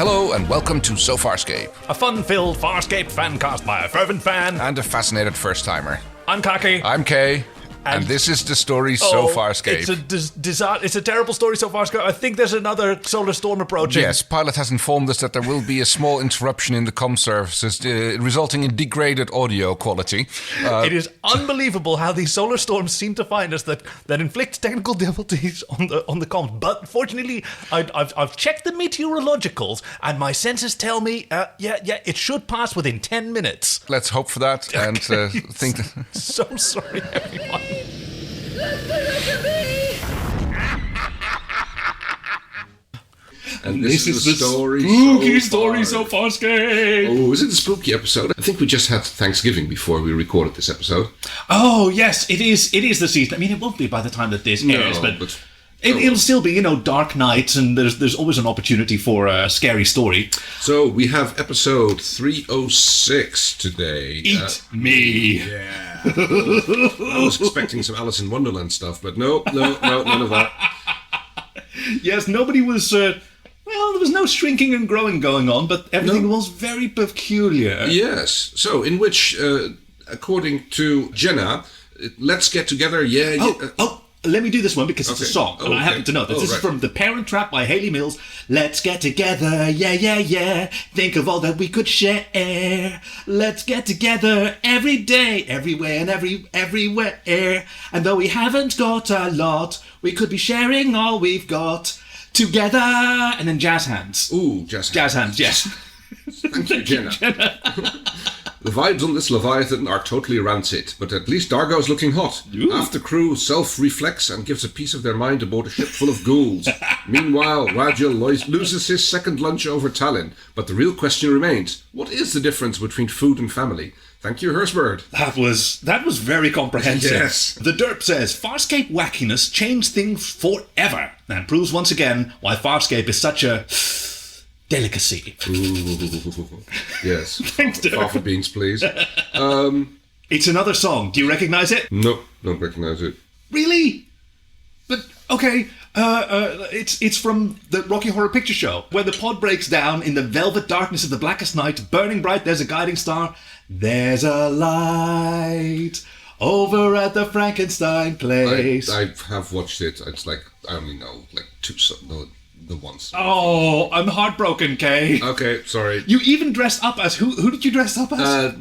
Hello and welcome to Farscape. A fun-filled Farscape fancast by a fervent fan. And a fascinated first-timer. I'm Kaki. I'm Kay. And this is the story Farscape. It's a terrible story Farscape. I think there's another solar storm approaching. Yes, Pilot has informed us that there will be a small interruption in the comm services, resulting in degraded audio quality. It is unbelievable how these solar storms seem to find us that inflict technical difficulties on the comms. But fortunately, I've checked the meteorologicals, and my senses tell me, it should pass within 10 minutes. Let's hope for that and think. So sorry, everyone. And this is the spooky story Farscape. Oh, is it the spooky episode? I think we just had Thanksgiving before we recorded this episode. Oh, yes, it is the season. I mean, it won't be by the time that this airs, but it'll still be, dark nights, and there's always an opportunity for a scary story. So we have episode 306 today. Eat me. Yeah. I was expecting some Alice in Wonderland stuff, but no, none of that. Yes, nobody was... there was no shrinking and growing going on, but everything was very peculiar. Yes. So, in which, according to Chiana, let's get together, let me do this one because it's a song, and I happen to know this. This is from The Parent Trap by Hayley Mills. Let's get together, yeah. Think of all that we could share. Let's get together every day, everywhere and everywhere. And though we haven't got a lot, we could be sharing all we've got together. And then jazz hands. Ooh, jazz hands. Jazz hands, yes. Thank you, Chiana. The vibes on this Leviathan are totally rancid, but at least Dargo's looking hot. Ooh. Half the crew self-reflects and gives a piece of their mind aboard a ship full of ghouls. Meanwhile, Rajal loses his second lunch over Talyn, but the real question remains, what is the difference between food and family? Thank you, Hersbird. That was very comprehensive. Yes. The Derp says, Farscape wackiness changed things forever, and proves once again why Farscape is such a... delicacy. Ooh, yes. Thanks, Derp. Fava beans, please. It's another song. Do you recognize it? No, don't recognize it. Really? But, okay, it's from the Rocky Horror Picture Show, where the pod breaks down in the velvet darkness of the blackest night, burning bright, there's a guiding star. There's a light over at the Frankenstein place. I have watched it. It's like, I only know, like, the ones. Oh, I'm heartbroken, Kay. Okay, sorry. You even dressed up as... Who did you dress up as?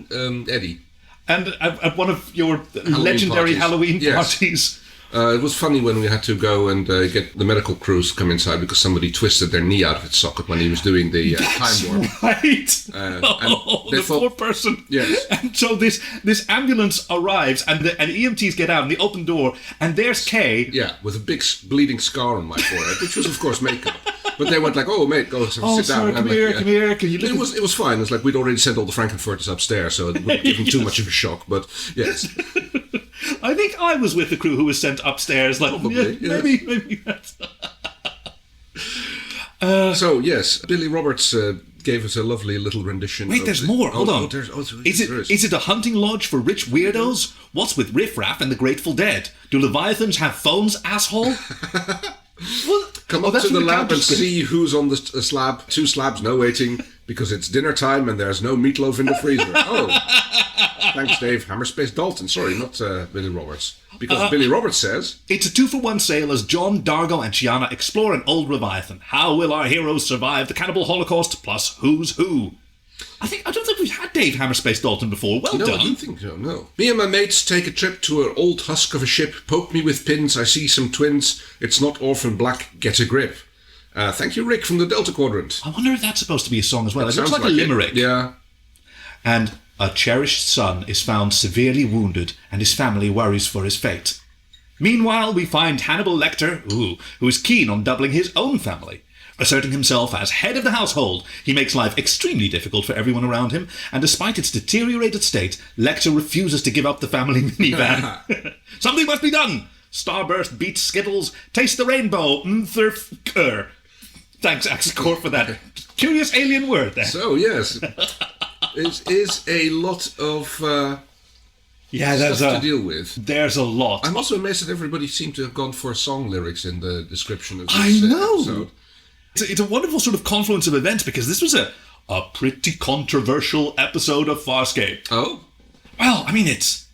Eddie. And at one of your legendary Halloween parties. It was funny when we had to go and get the medical crews come inside because somebody twisted their knee out of its socket when he was doing the time warp. Right. The poor person. Yes. And so this ambulance arrives and EMTs get out and they open the door and there's Kay. Yeah, with a big bleeding scar on my forehead, which was of course makeup. But they went like, "Oh mate, go sit down." Sorry, come here. Can you look? It was fine. It's like we'd already sent all the Frankenfurters upstairs, so it wouldn't give them too much of a shock. But yes. I think I was with the crew who was sent upstairs. Like, probably, yes. Maybe that's... So, yes, Billy Roberts gave us a lovely little rendition. Wait, there's more. Hold on. Is it a hunting lodge for rich weirdos? What's with Riff Raff and the Grateful Dead? Do Leviathans have phones, asshole? Come up to the lab and see who's on the slab. 2 slabs, no waiting, because it's dinner time and there's no meatloaf in the freezer. Oh. Thanks, Dave. Hammerspace Dalton. Sorry, not Billy Roberts. Because Billy Roberts says... It's a 2-for-1 sale as John, Dargo and Chiana explore an old Leviathan. How will our heroes survive the cannibal holocaust plus who's who? I don't think we've had Dave Hammerspace Dalton before. Well done. No, I don't think so, no. Me and my mates take a trip to an old husk of a ship. Poke me with pins, I see some twins. It's not orphan black, get a grip. Thank you, Rick, from the Delta Quadrant. I wonder if that's supposed to be a song as well. It looks like a limerick. Yeah. And... a cherished son is found severely wounded, and his family worries for his fate. Meanwhile, we find Hannibal Lecter, who is keen on doubling his own family. Asserting himself as head of the household, he makes life extremely difficult for everyone around him, and despite its deteriorated state, Lecter refuses to give up the family minivan. Something must be done! Starburst beats Skittles, taste the rainbow, Thanks, Axicor, for that curious alien word there. So, yes... It is a lot of stuff to deal with. There's a lot. I'm also amazed that everybody seemed to have gone for song lyrics in the description of this I know. episode. It's a wonderful sort of confluence of events, because this was a pretty controversial episode of Farscape. Oh? Well, I mean, it's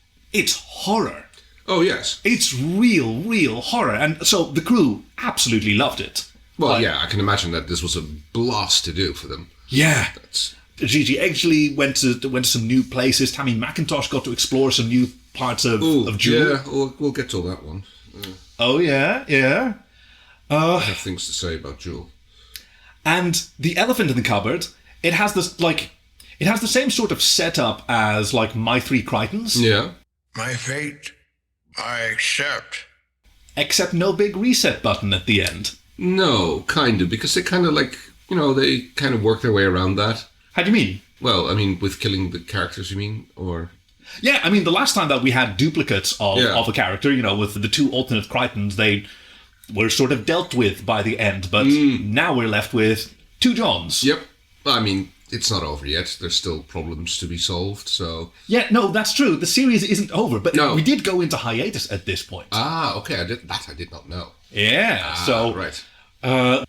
horror. Oh, yes. It's real horror. And so the crew absolutely loved it. Well, yeah, I can imagine that this was a blast to do for them. Yeah. Gigi actually went to some new places. Tammy McIntosh got to explore some new parts of Jool. Yeah, we'll get to that one. Oh, yeah. I have things to say about Jool. And the elephant in the cupboard, it has this, it has the same sort of setup as, My Three Crichtons. Yeah. My fate, I accept. Except no big reset button at the end. No, kind of, because they kind of they kind of work their way around that. How do you mean? Well, I mean, with killing the characters, you mean? Or... Yeah, I mean, the last time that we had duplicates of a character, with the two alternate Crichtons, they were sort of dealt with by the end, but now we're left with two Johns. Yep. I mean, it's not over yet. There's still problems to be solved, so... Yeah, no, that's true. The series isn't over, but no. We did go into hiatus at this point. Ah, okay, I did not know. Yeah, so... Right.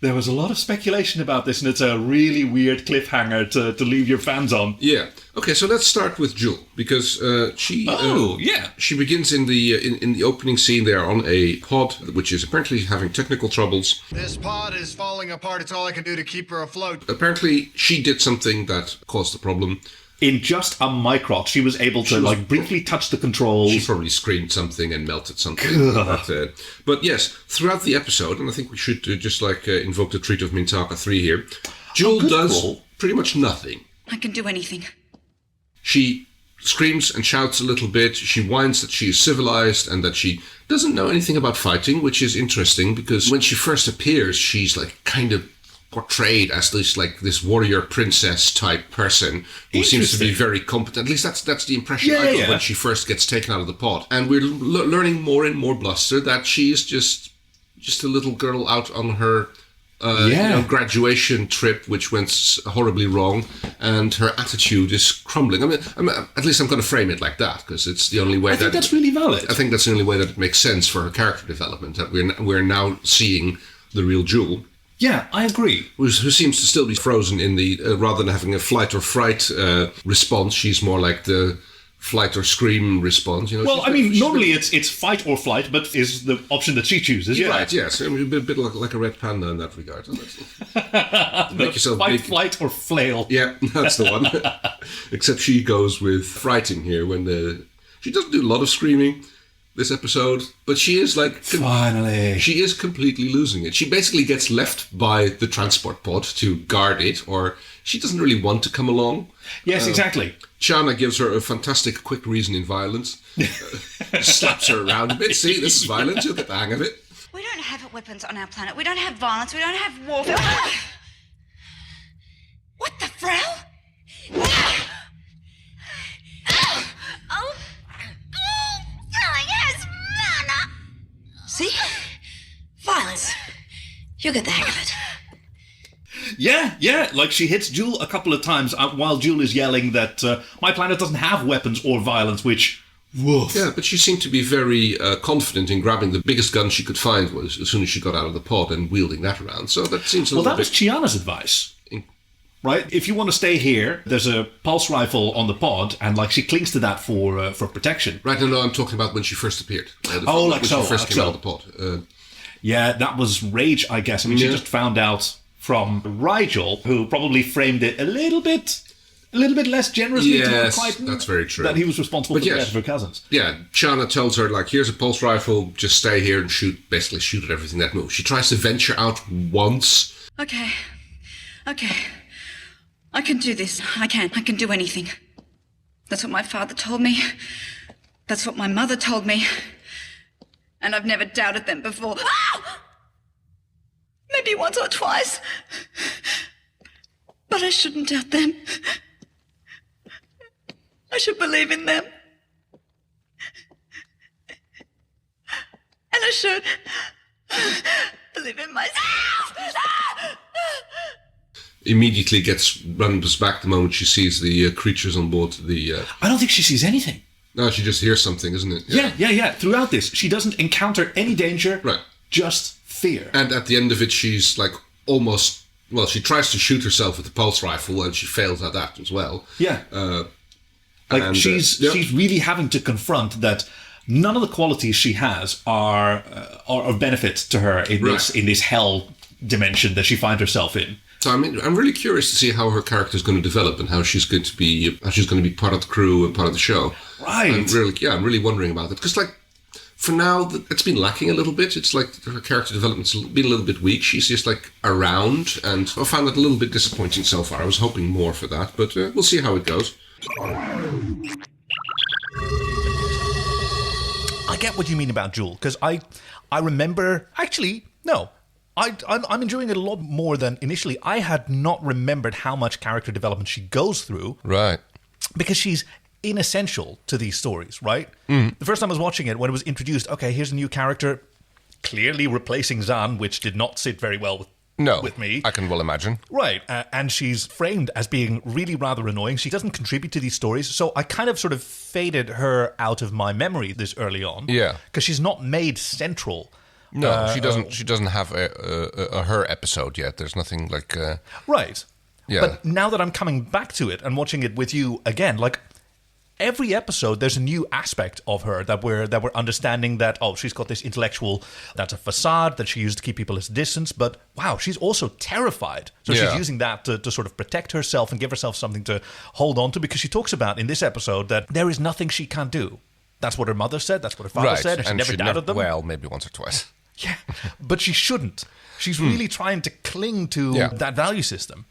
There was a lot of speculation about this, and it's a really weird cliffhanger to leave your fans on. Yeah. Okay, so let's start with Jool, because she begins in the opening scene there on a pod, which is apparently having technical troubles. This pod is falling apart. It's all I can do to keep her afloat. Apparently, she did something that caused the problem. In just a microt, she was able to briefly touch the controls. She probably screamed something and melted something. But yes, throughout the episode, and I think we should just invoke the treat of Mintaka 3 here, Jool does pretty much nothing. I can do anything. She screams and shouts a little bit. She whines that she is civilized and that she doesn't know anything about fighting, which is interesting because when she first appears, she's kind of portrayed as this warrior princess type person who seems to be very competent. At least that's the impression I got when she first gets taken out of the pod. And we're learning more and more bluster that she's just a little girl out on her graduation trip, which went horribly wrong, and her attitude is crumbling. I mean, at least I'm going to frame it like that because it's the only way. I think that's really valid. I think that's the only way that it makes sense for her character development. That we're now seeing the real Jool. Yeah, I agree. Who seems to still be frozen in the... rather than having a flight or fright response, she's more like the flight or scream response. Well, I mean, normally it's fight or flight, but is the option that she chooses, yeah. Right, yes. I mean, a bit like a red panda in that regard. Make yourself fight, big. Flight, or flail. Yeah, that's the one. Except she goes with frighting here she doesn't do a lot of screaming this episode, but she is finally she is completely losing it. She basically gets left by the transport pod to guard it, or she doesn't really want to come along. Yes, exactly. Chiana gives her a fantastic quick reason in violence. Slaps her around a bit. See, this is violence. You'll get the hang of it. We don't have weapons on our planet. We don't have violence. We don't have warfare. What the frell? Yes, mana. See? Violence. You'll get the hang of it. Yeah, she hits Jool a couple of times while Jool is yelling that my planet doesn't have weapons or violence, which... Woof. Yeah, but she seemed to be very confident in grabbing the biggest gun she could find as soon as she got out of the pod and wielding that around. So that seems a little bit... Well, that was Chiana's advice. Right? If you want to stay here, there's a pulse rifle on the pod, and she clings to that for protection. Right, no, I'm talking about when she first appeared. When she first came out of the pod. Yeah, that was rage, I guess. I mean, she just found out from Rigel, who probably framed it a little bit less generously to Crichton. That's very true. That he was responsible for the death of her cousins. Yeah, Chiana tells her, here's a pulse rifle, just stay here and shoot at everything that moves. She tries to venture out once. Okay. I can do this. I can do anything. That's what my father told me. That's what my mother told me. And I've never doubted them before. Ah! Maybe once or twice. But I shouldn't doubt them. I should believe in them. And I should believe in myself. Immediately runs back the moment she sees the creatures on board the... I don't think she sees anything. No, she just hears something, isn't it? Yeah. Throughout this, she doesn't encounter any danger. Right. Just fear. And at the end of it, she's almost... Well, she tries to shoot herself with the pulse rifle, and she fails at that as well. Yeah. She's really having to confront that none of the qualities she has are of benefit to her in this hell dimension that she finds herself in. So I'm really curious to see how her character is going to develop and how she's going to be part of the crew and part of the show. Right. I'm really wondering about it because, like, for now, it's been lacking a little bit. It's like her character development's been a little bit weak. She's just, like, around, and I found that a little bit disappointing so far. I was hoping more for that, but we'll see how it goes. I get what you mean about Jool, because I remember... Actually, no. I'm enjoying it a lot more than initially. I had not remembered how much character development she goes through. Right. Because she's inessential to these stories, right? The first time I was watching it, when it was introduced, okay, here's a new character, clearly replacing Zan, which did not sit very well with me. I can well imagine. Right, and she's framed as being really rather annoying. She doesn't contribute to these stories, so I kind of sort of faded her out of my memory this early on. Yeah. Because she's not made central. No, she doesn't. She doesn't have a her episode yet. There's nothing like. Right. Yeah. But now that I'm coming back to it and watching it with you again, like every episode, there's a new aspect of her that we're understanding that she's got this intellectual, that's a facade that she used to keep people at a distance. But wow, she's also terrified. So she's using that to sort of protect herself and give herself something to hold on to, because she talks about in this episode that there is nothing she can't do. That's what her mother said. That's what her father said. And she never doubted them. Well, maybe once or twice. Yeah, but she shouldn't. She's really trying to cling to that value system.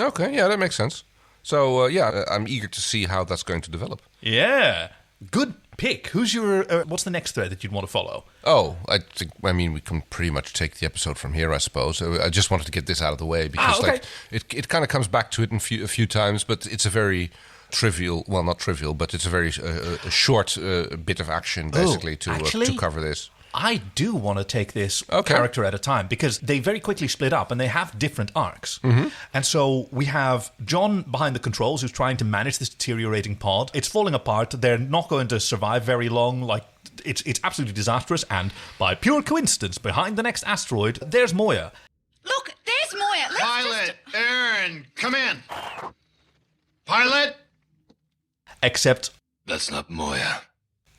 Okay, yeah, that makes sense. So, I'm eager to see how that's going to develop. Yeah, good pick. Who's your... what's the next thread that you'd want to follow? Oh, I mean, we can pretty much take the episode from here, I suppose. I just wanted to get this out of the way because like it kind of comes back to it a few times, but it's a very... trivial, well, not trivial, but it's a very short bit of action, basically, to cover this. I do want to take this character at a time, because they very quickly split up and they have different arcs. Mm-hmm. And so we have John behind the controls who's trying to manage this deteriorating pod. It's falling apart. They're not going to survive very long. Like, it's absolutely disastrous. And by pure coincidence, behind the next asteroid, there's Moya. Look, there's Moya. Pilot, Aeryn, come in. Pilot? Except... That's not Moya.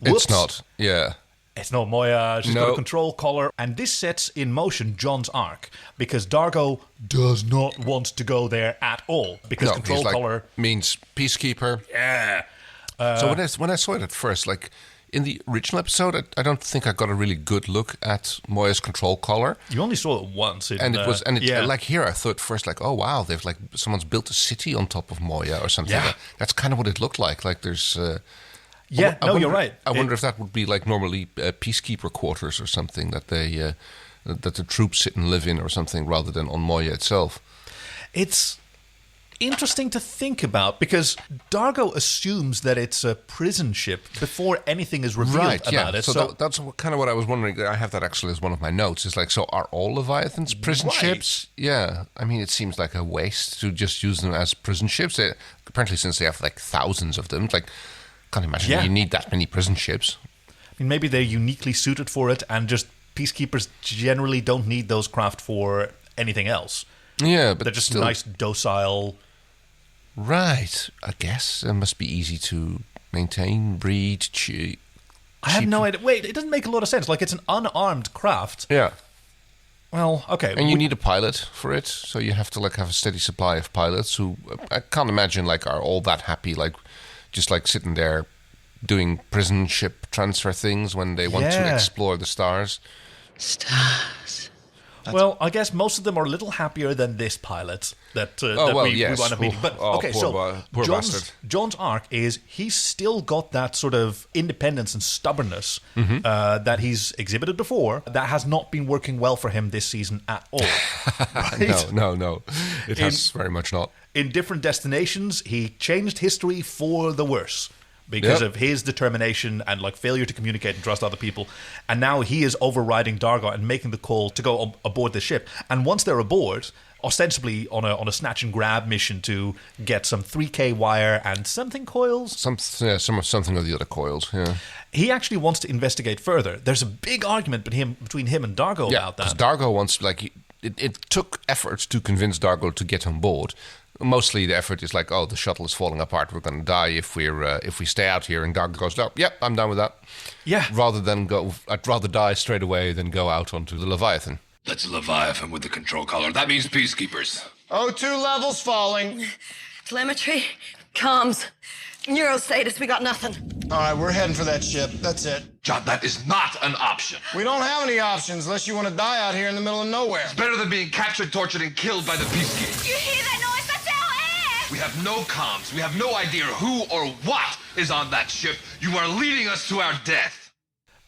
Whoops. It's not, yeah. It's not Moya. She's got a control collar. And this sets in motion John's arc, because Dargo does not want to go there at all. Because control collar... means peacekeeper. Yeah. So when I saw it at first, like... in the original episode, I don't think I got a really good look at Moya's control collar. You only saw it once. Like here, I thought first, like, oh wow, they've like someone's built a city on top of Moya or something. Yeah. That's kind of what it looked like. Like there's. You're right. I wonder if that would be like normally peacekeeper quarters or something that they that the troops sit and live in or something, rather than on Moya itself. It's interesting to think about, because Dargo assumes that it's a prison ship before anything is revealed about it. So that's kind of what I was wondering. I have that actually as one of my notes. It's like, so are all Leviathans prison ships? Yeah. I mean, it seems like a waste to just use them as prison ships. Apparently, since they have like thousands of them, like, can't imagine you need that many prison ships. I mean, maybe they're uniquely suited for it, and just peacekeepers generally don't need those craft for anything else. Yeah, but they're just still nice, docile. Right, I guess it must be easy to maintain, breed, I have no idea. Wait, it doesn't make a lot of sense. Like, it's an unarmed craft. Yeah. Well, okay. And you need a pilot for it, so you have to like have a steady supply of pilots who I can't imagine like are all that happy, like just like sitting there doing prison ship transfer things when they want to explore the stars. Stars. Well, I guess most of them are a little happier than this pilot that we wind up meeting. But poor bastard. John's arc is he's still got that sort of independence and stubbornness that he's exhibited before that has not been working well for him this season at all. Right? No. It has very much not. In different destinations, he changed history for the worse, because of his determination and like failure to communicate and trust other people. And now he is overriding Dargo and making the call to go aboard the ship. And once they're aboard, ostensibly on a snatch and grab mission to get some 3K wire and something coils. Something of the other coils, yeah. He actually wants to investigate further. There's a big argument between him and Dargo about that. Because Dargo wants, like, it took effort to convince Dargo to get on board. Mostly the effort is like, oh, the shuttle is falling apart. We're going to die if we stay out here. And Dargo goes, oh, yep, I'm done with that. Yeah. I'd rather die straight away than go out onto the Leviathan. That's Leviathan with the control collar. That means peacekeepers. O2 levels falling. Telemetry, comms, neurostatus, we got nothing. All right, we're heading for that ship. That's it. John, that is not an option. We don't have any options unless you want to die out here in the middle of nowhere. It's better than being captured, tortured, and killed by the peacekeepers. You hear that noise? That's our air! We have no comms. We have no idea who or what is on that ship. You are leading us to our death.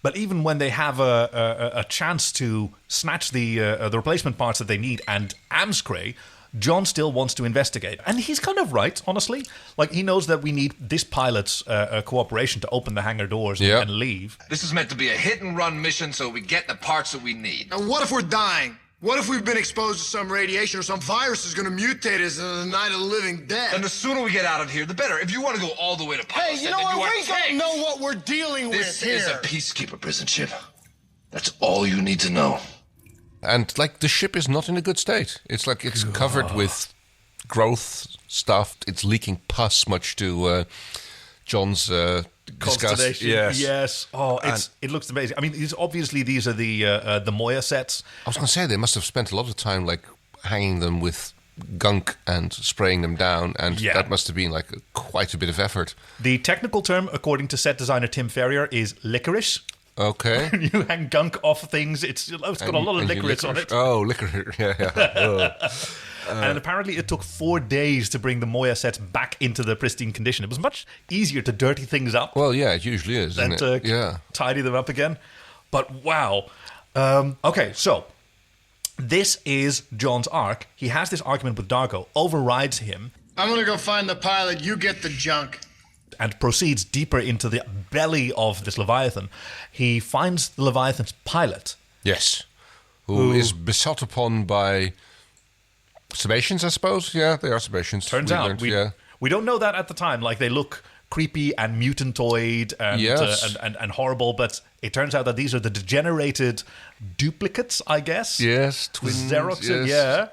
But even when they have a chance to snatch the replacement parts that they need and Crais, John still wants to investigate. And he's kind of right, honestly. Like, he knows that we need this pilot's cooperation to open the hangar doors and leave. This is meant to be a hit-and-run mission so we get the parts that we need. And what if we're dying? What if we've been exposed to some radiation or some virus is going to mutate us in the night of the living dead? And the sooner we get out of here, the better. If you want to go all the way to pilot, Hey, you know what? We don't know what we're dealing This with here. is a peacekeeper prison ship. That's all you need to know. And, like, the ship is not in a good state. It's like it's covered with growth stuff. It's leaking pus, much to John's disgust. Yes. Oh, it looks amazing. I mean, these are the Moya sets. I was going to say, they must have spent a lot of time, like, hanging them with gunk and spraying them down, and that must have been, like, quite a bit of effort. The technical term, according to set designer Tim Ferrier, is licorice. Okay. You hang gunk off things. It's got a lot of licorice on it. Oh, licorice. Yeah. And apparently it took 4 days to bring the Moya sets back into the pristine condition. It was much easier to dirty things up. Well, yeah, it usually is, than isn't to it? tidy them up again. But wow. Okay, so this is John's arc. He has this argument with Dargo, overrides him. I'm going to go find the pilot. You get the junk. And proceeds deeper into the belly of this Leviathan. He finds the Leviathan's pilot. Yes. Who is besought upon by Sebastians, I suppose? Yeah, they are Sebastians. Turns out. We don't know that at the time. Like, they look creepy and mutantoid and horrible, but it turns out that these are the degenerated duplicates, I guess. Yes, twins. Xerox, yes.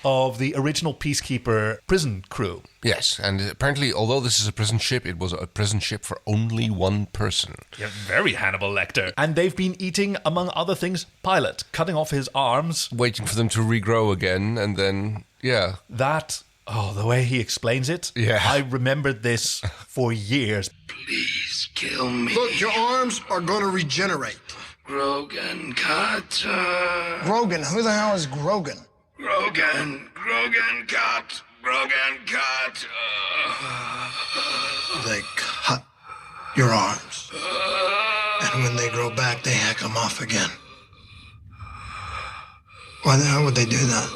Of the original Peacekeeper prison crew. Yes, and apparently, although this is a prison ship, it was a prison ship for only one person. Yeah, very Hannibal Lecter. And they've been eating, among other things, Pilot, cutting off his arms. Waiting for them to regrow again, and then, the way he explains it, I remembered this for years. Please kill me. Look, your arms are going to regenerate. Grogan Cutter. Grogan? Who the hell is Grogan? Grogan cut. They cut your arms. And when they grow back, they hack them off again. Why the hell would they do that?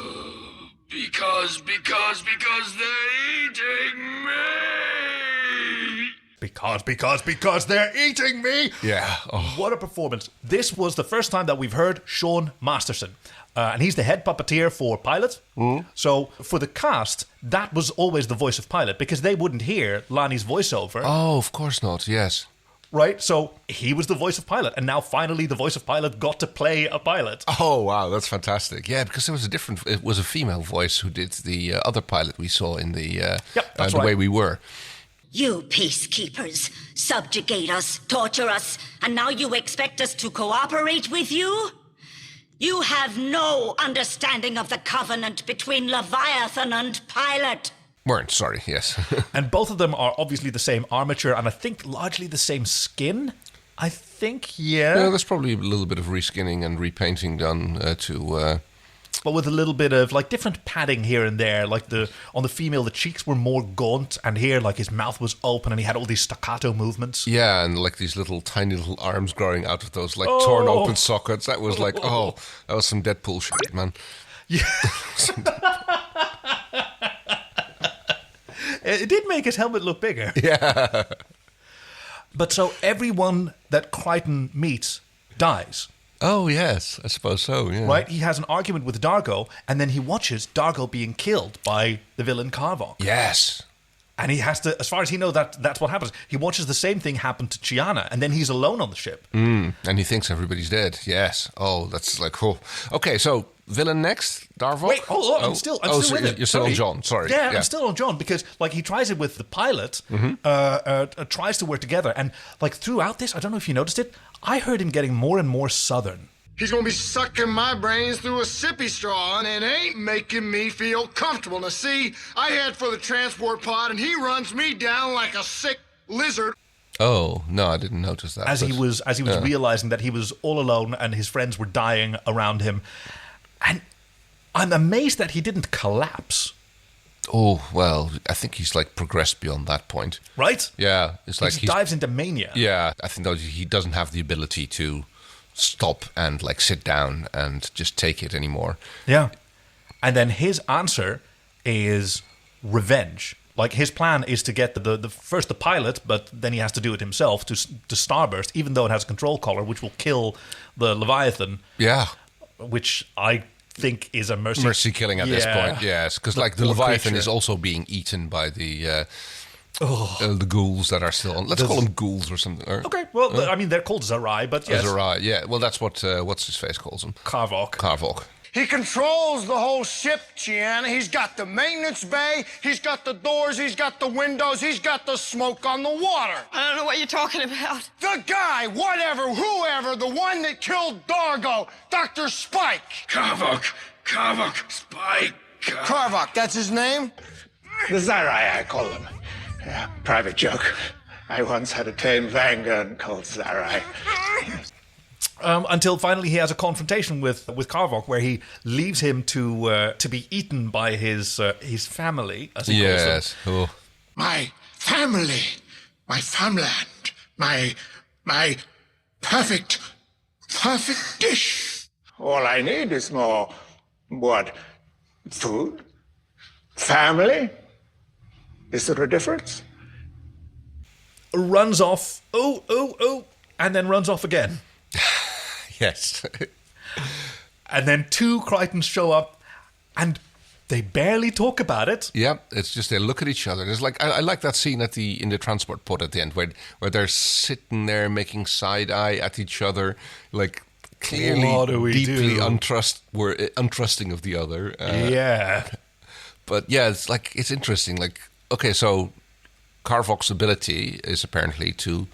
Because they're eating me. Because they're eating me. Yeah. Oh. What a performance. This was the first time that we've heard Sean Masterson. And he's the head puppeteer for Pilot. So for the cast, that was always the voice of Pilot, because they wouldn't hear Lani's voiceover. Oh, of course not, yes. Right? So he was the voice of Pilot. And now finally the voice of Pilot got to play a pilot. Oh, wow, that's fantastic. Yeah, because it was a female voice who did the other pilot we saw in the Way We Were. You peacekeepers subjugate us, torture us, and now you expect us to cooperate with you? You have no understanding of the covenant between Leviathan and Pilot. Weren't, sorry, yes. And both of them are obviously the same armature and I think largely the same skin. I think, yeah. Yeah, there's probably a little bit of reskinning and repainting done but with a little bit of like different padding here and there. Like on the female, the cheeks were more gaunt, and here like his mouth was open and he had all these staccato movements. Yeah, and like these tiny little arms growing out of those like torn open sockets. That was like, that was some Deadpool shit, man. Yeah. It did make his helmet look bigger. Yeah. But so everyone that Crichton meets dies. Oh, yes, I suppose so, yeah. Right? He has an argument with Dargo, and then he watches Dargo being killed by the villain Carvok. Yes. And he has to, as far as he knows, that's what happens. He watches the same thing happen to Chiana, and then he's alone on the ship. And he thinks everybody's dead, yes. Oh, that's like, oh. Okay, so villain next? Darvok? Wait, hold on. I'm still with it. You're still on John. Sorry. Yeah, I'm still on John because like he tries it with the pilot, tries to work together, and like throughout this, I don't know if you noticed it, I heard him getting more and more southern. He's gonna be sucking my brains through a sippy straw, and it ain't making me feel comfortable. Now see, I head for the transport pod, and he runs me down like a sick lizard. Oh, no, I didn't notice that. As he was realizing that he was all alone and his friends were dying around him. And I'm amazed that he didn't collapse. Oh, well, I think he's like progressed beyond that point. Right? Yeah. It's like he dives into mania. Yeah, I think though he doesn't have the ability to stop and like sit down and just take it anymore. Yeah. And then his answer is revenge. Like his plan is to get the pilot, but then he has to do it himself to starburst, even though it has a control collar, which will kill the Leviathan. Yeah. Which I think is a mercy killing at this point. Yes, because like the Leviathan creature is also being eaten by the ghouls that are still on. Let's call them ghouls or something. Okay, well, I mean they're called Zarai, but yes. Zarai, yeah. Well, that's what what's his face calls them. Carvok. He controls the whole ship, Chiana. He's got the maintenance bay, he's got the doors, he's got the windows, he's got the smoke on the water. I don't know what you're talking about. The guy, whatever, whoever, the one that killed Dargo, Dr. Spike. Carvok, Spike. Carvok, that's his name? The Zarai, I call him. Yeah, private joke. I once had a tame vanguard called Zarai. Until finally he has a confrontation with Carvok, where he leaves him to be eaten by his family, as he calls them. Oh. My family, my farmland, my perfect dish. All I need is more, food? Family? Is there a difference? Runs off, and then runs off again. Yes. And then two Crichtons show up, and they barely talk about it. Yeah, it's just they look at each other. It's like I like that scene in the transport pod at the end where they're sitting there making side eye at each other, like clearly deeply untrusting of the other. Yeah. But yeah, it's interesting. Like, okay, so Carvok's ability is apparently to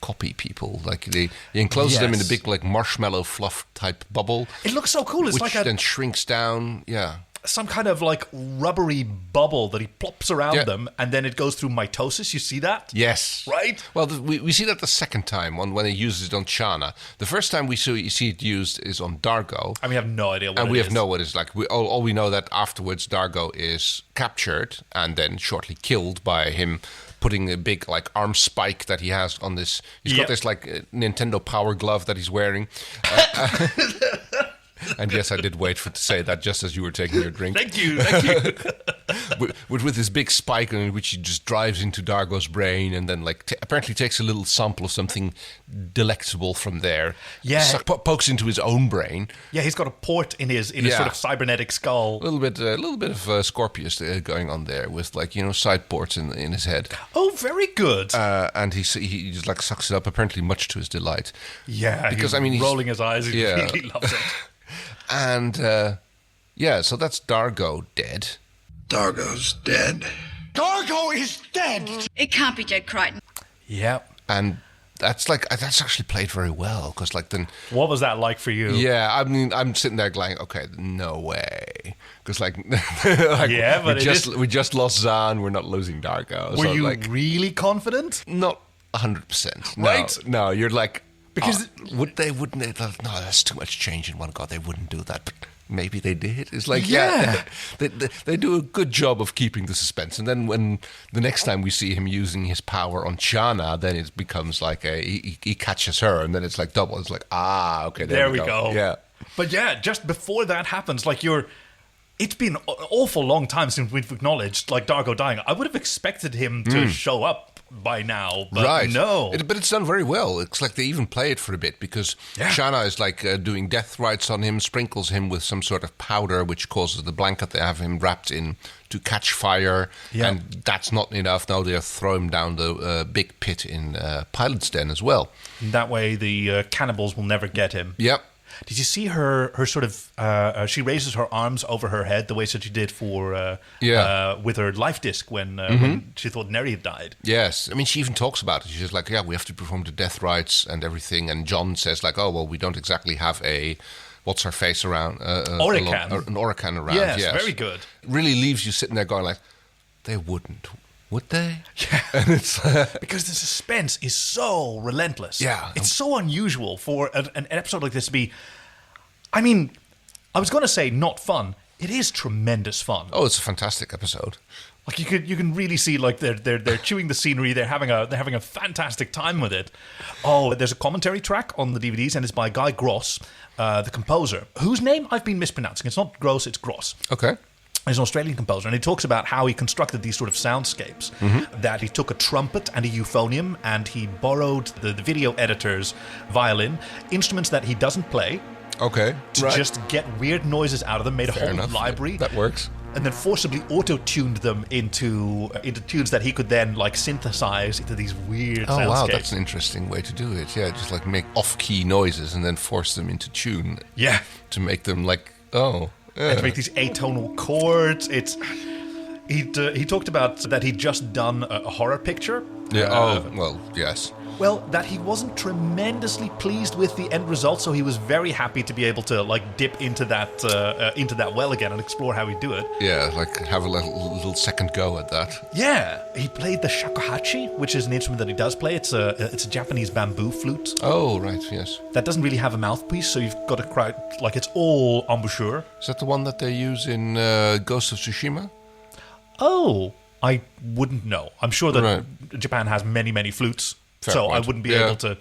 copy people. Like he encloses them in a big like marshmallow fluff type bubble. It looks so cool. It's which like then shrinks down. Yeah. Some kind of like rubbery bubble that he plops around them, and then it goes through mitosis. You see that? Yes. Right? Well, we see that the second time when he uses it on Chiana. The first time you see it used is on Dargo. And we have no idea what it is. And we have no what it's like. All we know that afterwards Dargo is captured and then shortly killed by him putting a big like arm spike that he has on this. He's got this like Nintendo Power Glove that he's wearing. And yes, I did wait to say that just as you were taking your drink. Thank you. with this big spike in which he just drives into Dargo's brain and then like apparently takes a little sample of something delectable from there. Yeah. Pokes into his own brain. Yeah, he's got a port in his sort of cybernetic skull. A little bit of Scorpius going on there with like, side ports in his head. Oh, very good. And he just like sucks it up, apparently much to his delight. Yeah, because he's rolling his eyes. He really loves it. And, so that's Dargo dead. Dargo's dead. Dargo is dead! It can't be dead, Crichton. Yeah. And that's actually played very well, because like then... What was that like for you? Yeah, I mean, I'm sitting there going, okay, no way. Because like, we just lost Zahn, we're not losing Dargo. Were you really confident? Not 100%. Right? No, you're like... Because wouldn't they? No, that's too much change in one god. They wouldn't do that, but maybe they did. It's like, they do a good job of keeping the suspense. And then when the next time we see him using his power on Chiana, then it becomes like he catches her, and then it's like double. It's like, okay, there we go. Yeah, but just before that happens, like it's been an awful long time since we've acknowledged like Dargo dying. I would have expected him to show up by now, but no. But it's done very well. It's like they even play it for a bit because Chiana is like doing death rites on him, sprinkles him with some sort of powder which causes the blanket they have him wrapped in to catch fire. Yeah. And that's not enough. Now they throw him down the big pit in Pilot's Den as well. That way the cannibals will never get him. Yep. Did you see her sort of? She raises her arms over her head the way that she did for with her life disc when she thought Neri had died. Yes, I mean she even talks about it. She's like, we have to perform the death rites and everything. And John says like, oh well, we don't exactly have a what's her face around an Oracan around. Yes, very good. It really leaves you sitting there going like, they wouldn't. Would they? Yeah. And it's because the suspense is so relentless. Yeah. It's so unusual for an episode like this to be... I mean, I was going to say not fun. It is tremendous fun. Oh, it's a fantastic episode. Like you can really see like they're chewing the scenery. They're having a fantastic time with it. Oh, there's a commentary track on the DVDs, and it's by Guy Gross, the composer, whose name I've been mispronouncing. It's not Gross, it's Gross. Okay. He's an Australian composer, and he talks about how he constructed these sort of soundscapes. That he took a trumpet and a euphonium, and he borrowed the video editor's violin, instruments that he doesn't play. Okay, to just get weird noises out of them, made a whole library. That works. And then forcibly auto-tuned them into tunes that he could then like synthesize into these weird soundscapes. Oh wow, that's an interesting way to do it. Yeah, just like make off-key noises and then force them into tune. Yeah. To make them like, oh... Yeah. And to make these atonal chords. He talked about that he'd just done a horror picture. Yeah. Well, yes. Well, that he wasn't tremendously pleased with the end result, so he was very happy to be able to like dip into that well again and explore how he'd do it. Yeah, like have a little second go at that. Yeah, he played the shakuhachi, which is an instrument that he does play. It's a Japanese bamboo flute. Oh, right, yes. That doesn't really have a mouthpiece, so you've got to cry like it's all embouchure. Is that the one that they use in Ghost of Tsushima? Oh, I wouldn't know. I'm sure that Japan has many, many flutes. Fair so point. I wouldn't be able to...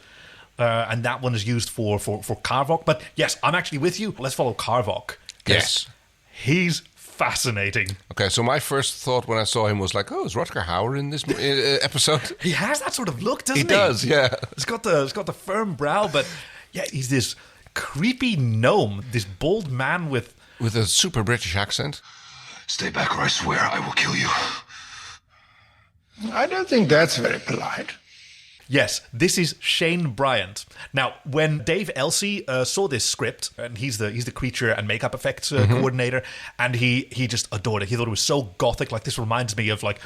and that one is used for Karvok. But yes, I'm actually with you. Let's follow Karvok. Yes. He's fascinating. Okay, so my first thought when I saw him was like, oh, is Rutger Hauer in this episode? He has that sort of look, doesn't he? He does, yeah. He's got the firm brow, but yeah, he's this creepy gnome, this bald man with a super British accent. Stay back or I swear I will kill you. I don't think that's very polite. Yes, this is Shane Bryant. Now, when Dave Elsey saw this script, and he's the creature and makeup effects coordinator, and he just adored it. He thought it was so gothic. Like, this reminds me of like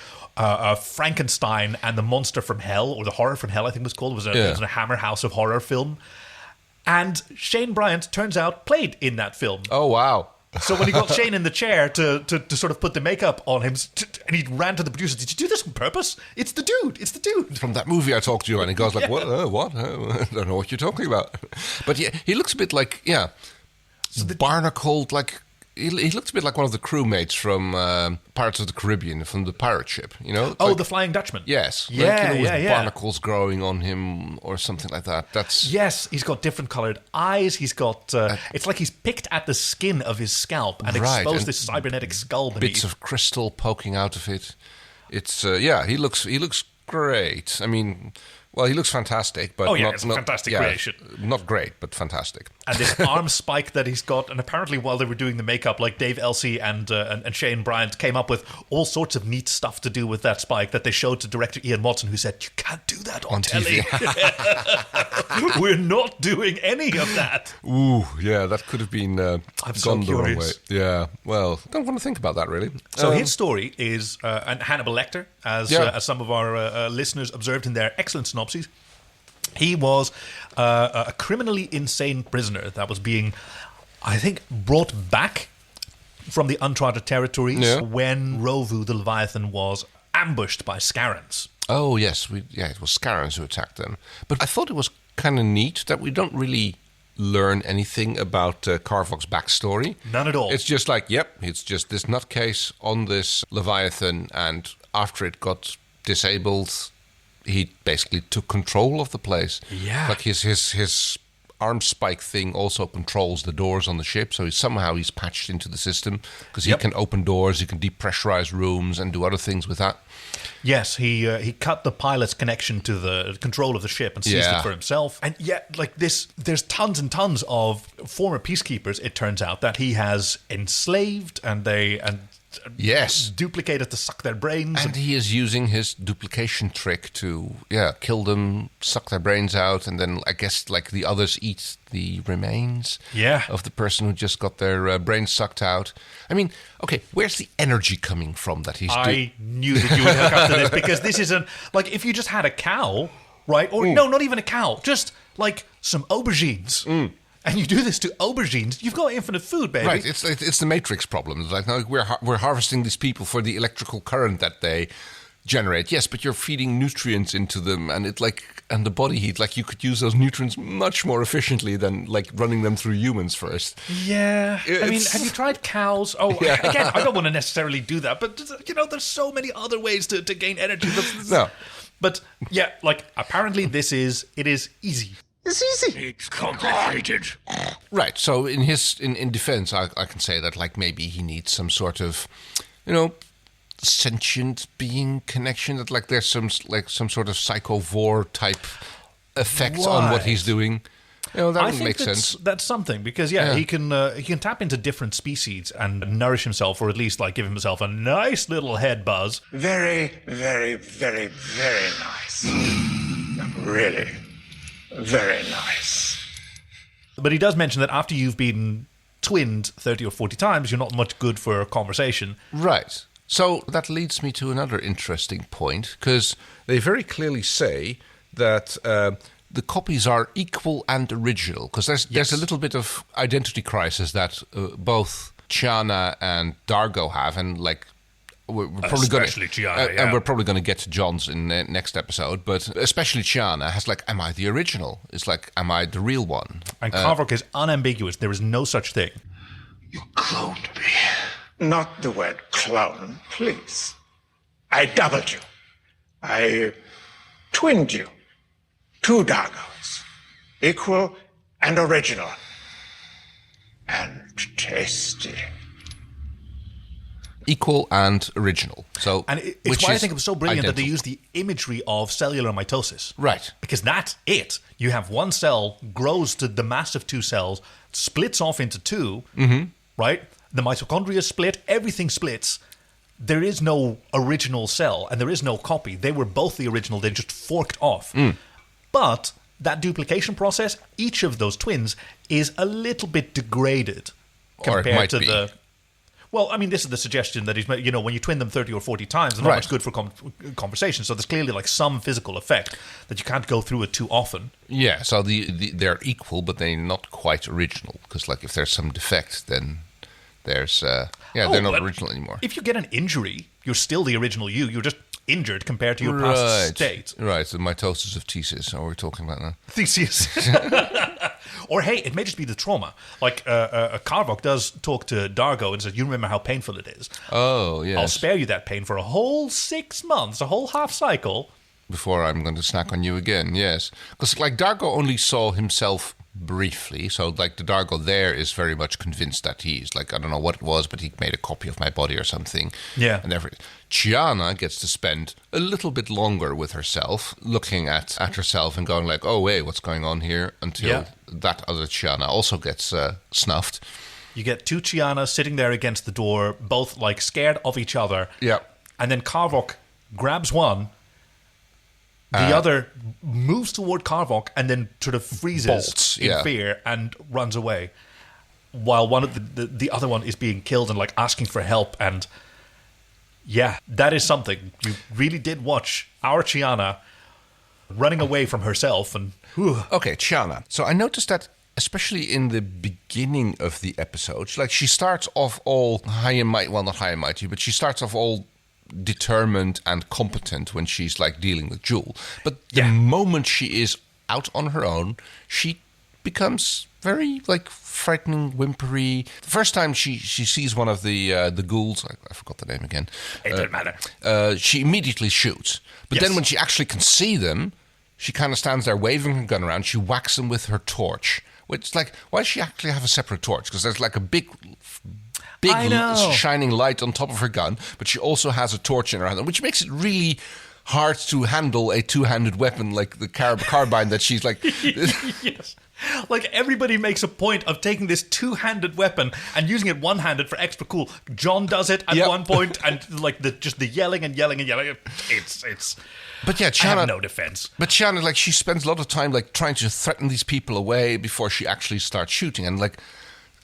Frankenstein and the Monster from Hell, or the Horror from Hell, I think it was called. It was a Hammer House of Horror film. And Shane Bryant, turns out, played in that film. Oh, wow. So when he got Shane in the chair to sort of put the makeup on him, and he ran to the producer, did you do this on purpose? It's the dude. It's the dude. From that movie I talked to you, and he goes like, what? I don't know what you're talking about. But yeah, he looks a bit like, so barnacled, like... He looks a bit like one of the crewmates from Pirates of the Caribbean, from the pirate ship, you know? Oh, like, the Flying Dutchman. Yes. Yeah, with barnacles growing on him or something like that. Yes, he's got different coloured eyes. He's got... it's like he's picked at the skin of his scalp and exposed this cybernetic skull beneath. Bits of crystal poking out of it. It's... he looks great. I mean... Well, he looks fantastic, but it's a fantastic creation. Not great, but fantastic. And this arm spike that he's got, and apparently while they were doing the makeup, like Dave Elsey and Shane Bryant came up with all sorts of neat stuff to do with that spike that they showed to director Ian Watson, who said, "You can't do that on telly. We're not doing any of that." Ooh, yeah, that could have been I'm so gone the wrong way. curious. Yeah, well, don't want to think about that really. So his story is and Hannibal Lecter, as some of our listeners observed in their excellent synopsis. He was a criminally insane prisoner that was being, I think, brought back from the uncharted territories when Rovu, the Leviathan, was ambushed by Scarans. Oh, yes. It was Scarans who attacked them. But I thought it was kind of neat that we don't really learn anything about Karvok's backstory. None at all. It's just like, it's just this nutcase on this Leviathan, and after it got disabled, he basically took control of the place. Yeah. Like his arm spike thing also controls the doors on the ship, so he's patched into the system because he can open doors, he can depressurize rooms and do other things with that. Yes, he cut the pilot's connection to the control of the ship and seized it for himself. And like this, there's tons and tons of former peacekeepers, it turns out, that he has enslaved, and duplicated to suck their brains. And he is using his duplication trick to, kill them, suck their brains out, and then I guess like the others eat the remains of the person who just got their brains sucked out. I mean, okay, where's the energy coming from that he's I knew that you would hook up to this, because this isn't, like, if you just had a cow, right? Or no, not even a cow, just like some aubergines. And you do this to aubergines, you've got infinite food, baby. Right, it's the Matrix problem. It's like, no, we're harvesting these people for the electrical current that they generate. Yes, but you're feeding nutrients into them, and and the body heat, like you could use those nutrients much more efficiently than like running them through humans first. Yeah, I mean, have you tried cows? Oh, again, I don't want to necessarily do that, but there's so many other ways to gain energy. No, but like apparently it is easy. It's easy. It's complicated. Right. So in defense, I can say that like maybe he needs some sort of, sentient being connection. That like there's some sort of psychovore type effect on what he's doing. That would make sense. That's something, because he can tap into different species and nourish himself, or at least like give himself a nice little head buzz. Very, very, very, very nice. Really. Very nice. But he does mention that after you've been twinned 30 or 40 times, you're not much good for a conversation. Right. So that leads me to another interesting point, because they very clearly say that the copies are equal and original, because there's a little bit of identity crisis that both Chiana and Dargo have, and like we're probably going to, Chiana, and we're probably going to get to John's in the next episode, but especially Chiana has like, am I the original? It's like, am I the real one? And Carvok is unambiguous. There is no such thing. You cloned me. Not the word clone, please. I doubled you. I twinned you. 2 Dargos. Equal and original. And tasty. Equal and original. So, and it's why I think it was so brilliant that they used the imagery of cellular mitosis. Right. Because that's it. You have one cell, grows to the mass of 2 cells, splits off into 2, right? The mitochondria split, everything splits. There is no original cell, and there is no copy. They were both the original, they just forked off. But that duplication process, each of those twins is a little bit degraded compared to the... Well, I mean, this is the suggestion that he's made, when you twin them 30 or 40 times, they're not much good for conversation. So there's clearly like some physical effect that you can't go through it too often. Yeah, so they're equal, but they're not quite original. Because like if there's some defect, then there's... they're not original anymore. If you get an injury, you're still the original you. You're just injured compared to your past state. Right, the mitosis of Theseus. Are we talking about that? Theseus. Or, hey, it may just be the trauma. Like, Carvok does talk to Dargo and says, you remember how painful it is. Oh, yes. I'll spare you that pain for a whole 6 months, a whole half cycle. Before I'm going to snack on you again, yes. Because, like, Dargo only saw himself briefly, so, like, the Dargo there is very much convinced that he's, like, I don't know what it was, but he made a copy of my body or something. Yeah. And everything. Chiana gets to spend a little bit longer with herself, looking at herself and going like, oh, wait, what's going on here? Until that other Chiana also gets snuffed. You get 2 Chianas sitting there against the door, both, like, scared of each other. Yeah. And then Carvok grabs one. The other moves toward Carvok and then sort of freezes in fear and runs away, while one of the other one is being killed and like asking for help. And that is something. You really did watch our Chiana running away from herself. And okay, Chiana. So I noticed that especially in the beginning of the episode, like she starts off all high and mighty. Well, not high and mighty, but she starts off all determined and competent when she's like dealing with Jool, but the moment she is out on her own, she becomes very like frightening, whimpery. The first time she sees one of the ghouls, I forgot the name again. It doesn't matter. She immediately shoots, but then when she actually can see them, she kind of stands there waving her gun around. She whacks them with her torch. Which, like, why does she actually have a separate torch? Because there's like a big shining light on top of her gun, but she also has a torch in her hand, which makes it really hard to handle a 2-handed weapon like the carbine that she's like... Yes. Like, everybody makes a point of taking this two-handed weapon and using it one-handed for extra cool. John does it at one point, and like just the yelling and yelling and yelling. It's. But yeah, Chiana, I have no defense. But Chiana, like, she spends a lot of time like trying to threaten these people away before she actually starts shooting. And like,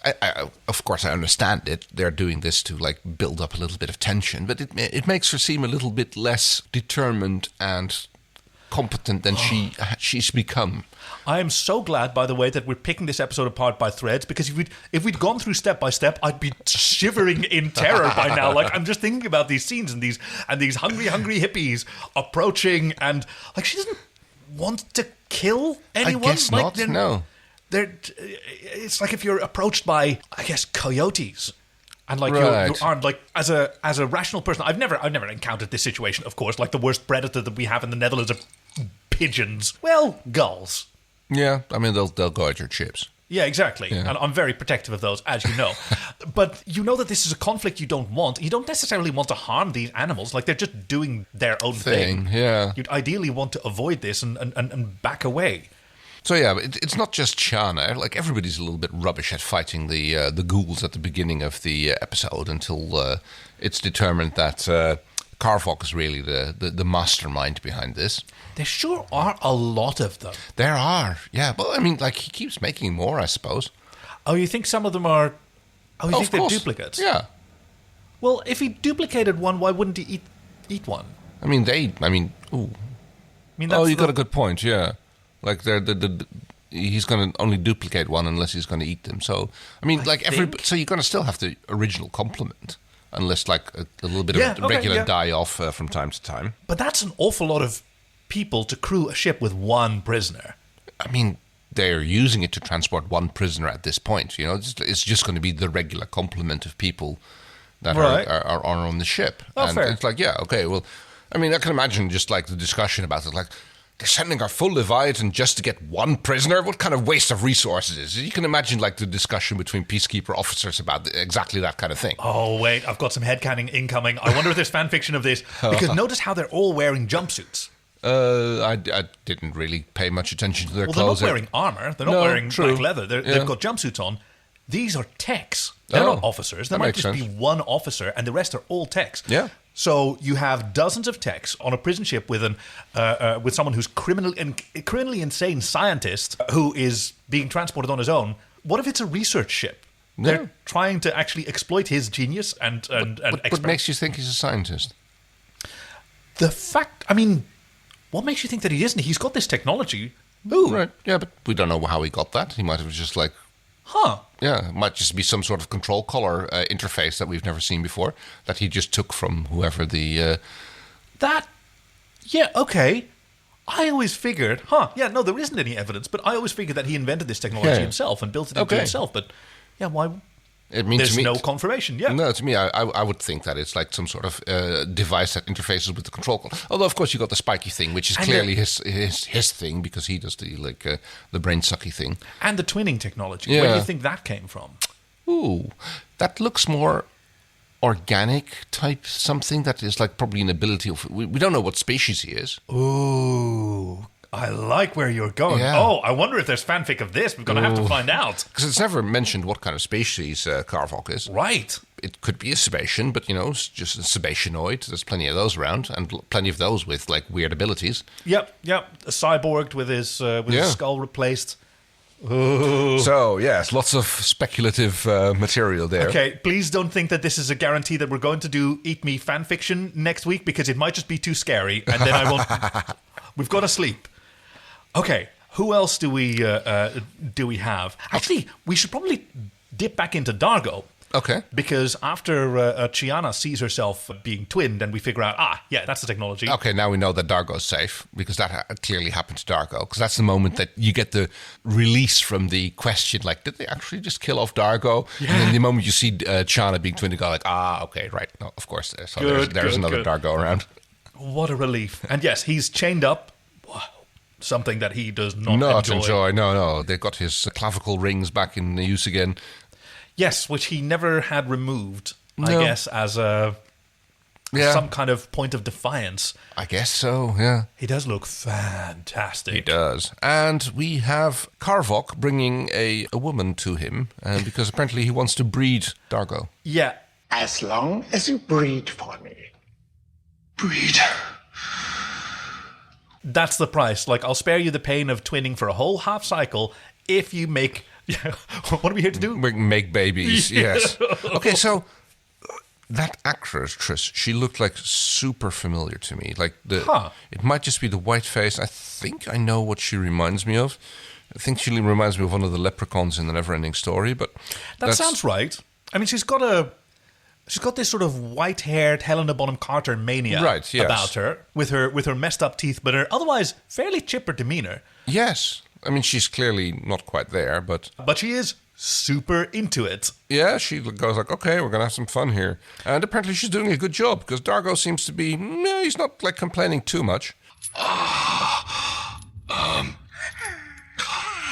I of course I understand it. They're doing this to like build up a little bit of tension, but it makes her seem a little bit less determined and competent than she's become. I am so glad, by the way, that we're picking this episode apart by threads, because if we'd gone through step by step, I'd be shivering in terror by now. Like, I'm just thinking about these scenes and these hungry hippies approaching, and like, she doesn't want to kill anyone. I guess like, not. No. It's like if you're approached by, I guess, coyotes. And like, you're armed, like, as a rational person, I've never encountered this situation, of course. Like, the worst predator that we have in the Netherlands are pigeons. Well, gulls. Yeah, I mean, they'll go at your chips. Yeah, exactly. Yeah. And I'm very protective of those, as you know. But you know that this is a conflict you don't want. You don't necessarily want to harm these animals. Like, they're just doing their own thing. Yeah. You'd ideally want to avoid this and back away. So yeah, it's not just Chiana. Like, everybody's a little bit rubbish at fighting the ghouls at the beginning of the episode until it's determined that Carvok is really the mastermind behind this. There sure are a lot of them. There are, yeah. Well, I mean, like, he keeps making more, I suppose. Oh, you think some of them are... Oh, you think they're duplicates? Yeah. Well, if he duplicated one, why wouldn't he eat one? I mean, ooh. You got a good point, yeah. Like, he's going to only duplicate one unless he's going to eat them. So, I mean, so you're going to still have the original complement, unless, like, a little bit of regular die-off from time to time. But that's an awful lot of people to crew a ship with one prisoner. I mean, they're using it to transport one prisoner at this point. You know, it's just going to be the regular complement of people that are on the ship. Oh, and fair. It's like, yeah, okay, well, I mean, I can imagine just like the discussion about it, like, they're sending our full Leviathan just to get one prisoner? What kind of waste of resources is it? You can imagine, like, the discussion between peacekeeper officers about exactly that kind of thing. Oh, wait, I've got some headcanon incoming. I wonder if there's fan fiction of this. Because notice how they're all wearing jumpsuits. I didn't really pay much attention to their clothes. They're not wearing armor. They're not wearing black leather. They've got jumpsuits on. These are techs. They're not officers. There might just be one officer, and the rest are all techs. Yeah. So you have dozens of techs on a prison ship with someone who's criminally insane scientist who is being transported on his own. What if it's a research ship? Yeah. They're trying to actually exploit his genius and what makes you think he's a scientist? The fact, I mean, what makes you think that he isn't? He's got this technology. Ooh. Right, yeah, but we don't know how he got that. He might have just like... Huh. Yeah, it might just be some sort of control color interface that we've never seen before, that he just took from whoever the... Yeah, okay. I always figured, there isn't any evidence, but I always figured that he invented this technology himself and built it into himself, but yeah, why... There's no confirmation, yeah. No, to me, I would think that it's like some sort of device that interfaces with the control. Although, of course, you got the spiky thing, which is clearly his thing, because he does the brain sucky thing. And the twinning technology. Yeah. Where do you think that came from? Ooh, that looks more organic type something. That is like probably an ability of... We don't know what species he is. Ooh, I like where you're going. Yeah. Oh, I wonder if there's fanfic of this. We're going to have to find out. Because it's never mentioned what kind of species Carvok is. Right. It could be a Sebacean, but, it's just a Sebaceanoid. There's plenty of those around, and plenty of those with, like, weird abilities. Yep. A cyborged with his skull replaced. Ooh. So, yes, lots of speculative material there. Okay, please don't think that this is a guarantee that we're going to do Eat Me fanfiction next week, because it might just be too scary, and then I won't... We've got to sleep. Okay, who else do we have? Actually, we should probably dip back into Dargo. Okay. Because after Chiana sees herself being twinned and we figure out, that's the technology. Okay, now we know that Dargo's safe, because that clearly happened to Dargo. Because that's the moment that you get the release from the question, like, did they actually just kill off Dargo? Yeah. And then the moment you see Chiana being twinned, you go like, okay, right. No, of course. So there's another Dargo around. What a relief. And yes, he's chained up. Something that he does not enjoy. No. They've got his clavicle rings back in use again. Yes, which he never had removed, I guess, as a... some kind of point of defiance. I guess so, yeah. He does look fantastic. He does. And we have Karvok bringing a woman to him, because apparently he wants to breed Dargo. Yeah. As long as you breed for me. Breed. That's the price. Like, I'll spare you the pain of twinning for a whole half cycle if you make... What are we here to do? Make babies, yes. Okay, so... That actress, she looked like super familiar to me. Like it might just be the white face. I think I know what she reminds me of. I think she reminds me of one of the leprechauns in the Neverending Story. But that sounds right. I mean, she's got this sort of white-haired Helena Bonham Carter mania about her, with her messed up teeth, but her otherwise fairly chipper demeanor. Yes, I mean she's clearly not quite there, but she is super into it. Yeah, she goes like, okay, we're going to have some fun here. And apparently she's doing a good job, because Dargo seems to be, he's not like complaining too much.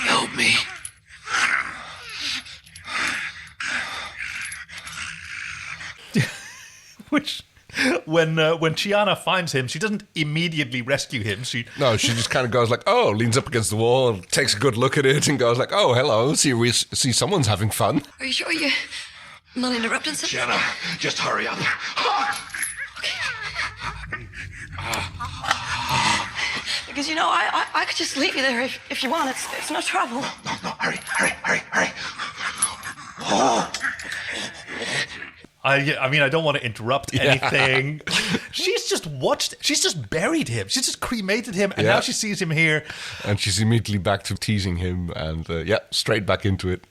Help me. Which... When Chiana finds him, she doesn't immediately rescue him. She just kind of goes like, leans up against the wall, and takes a good look at it, and goes like, oh, hello, see someone's having fun. Are you sure you're not interrupting something? Chiana, just hurry up. Because, I could just leave you there if you want. It's no trouble. No, hurry. I mean, I don't want to interrupt anything. She's just buried him. She's just cremated him, and now she sees him here. And she's immediately back to teasing him, and straight back into it.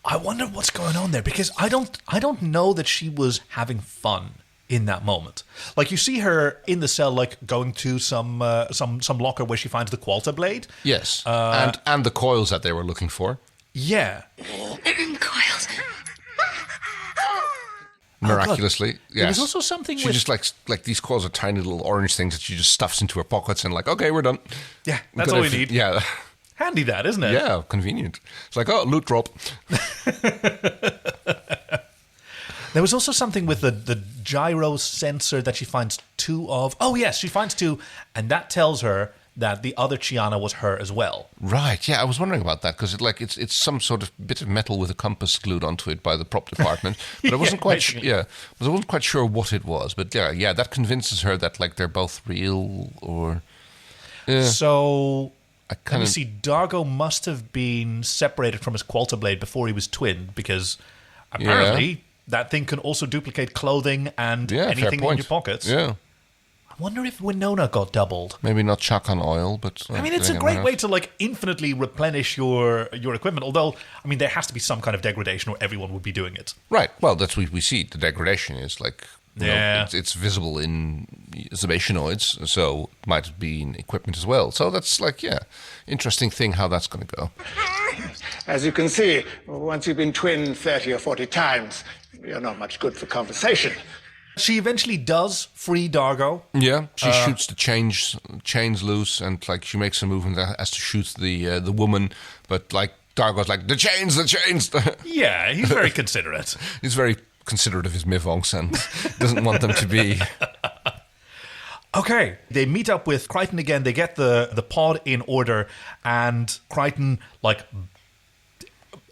I wonder what's going on there, because I don't know that she was having fun in that moment. Like, you see her in the cell, like, going to some locker where she finds the Qualta blade. Yes, and the coils that they were looking for. Yeah. Coils. Miraculously, yes. There was also something she just like these coils are tiny little orange things that she just stuffs into her pockets and like, okay, we're done. Yeah, that's all we need. Yeah. Handy that, isn't it? Yeah, convenient. It's like, loot drop. There was also something with the gyro sensor that she finds two of. Oh, yes, she finds two, and that tells her that the other Chiana was her as well. Right, yeah, I was wondering about that, because it's some sort of bit of metal with a compass glued onto it by the prop department, but I wasn't quite sure what it was. But yeah, that convinces her that like they're both real, or so. Let me see. Dargo must have been separated from his Qualta blade before he was twinned, because apparently that thing can also duplicate clothing and anything in your pockets. Yeah. I wonder if Winona got doubled. Maybe not Chakan oil, but... I mean, it's a great way to, like, infinitely replenish your equipment. Although, I mean, there has to be some kind of degradation or everyone would be doing it. Right. Well, that's what we see. The degradation is, like... it's visible in Zebashinoids, so it might be in equipment as well. So that's, like, interesting thing how that's going to go. As you can see, once you've been twinned 30 or 40 times, you're not much good for conversation. She eventually does free Dargo. Yeah, she shoots the chains loose, and like she makes a movement that has to shoot the woman, but like Dargo's like, the chains. Yeah, he's very considerate. He's very considerate of his mivonks and doesn't want them to be. Okay, they meet up with Crichton again. They get the pod in order, and Crichton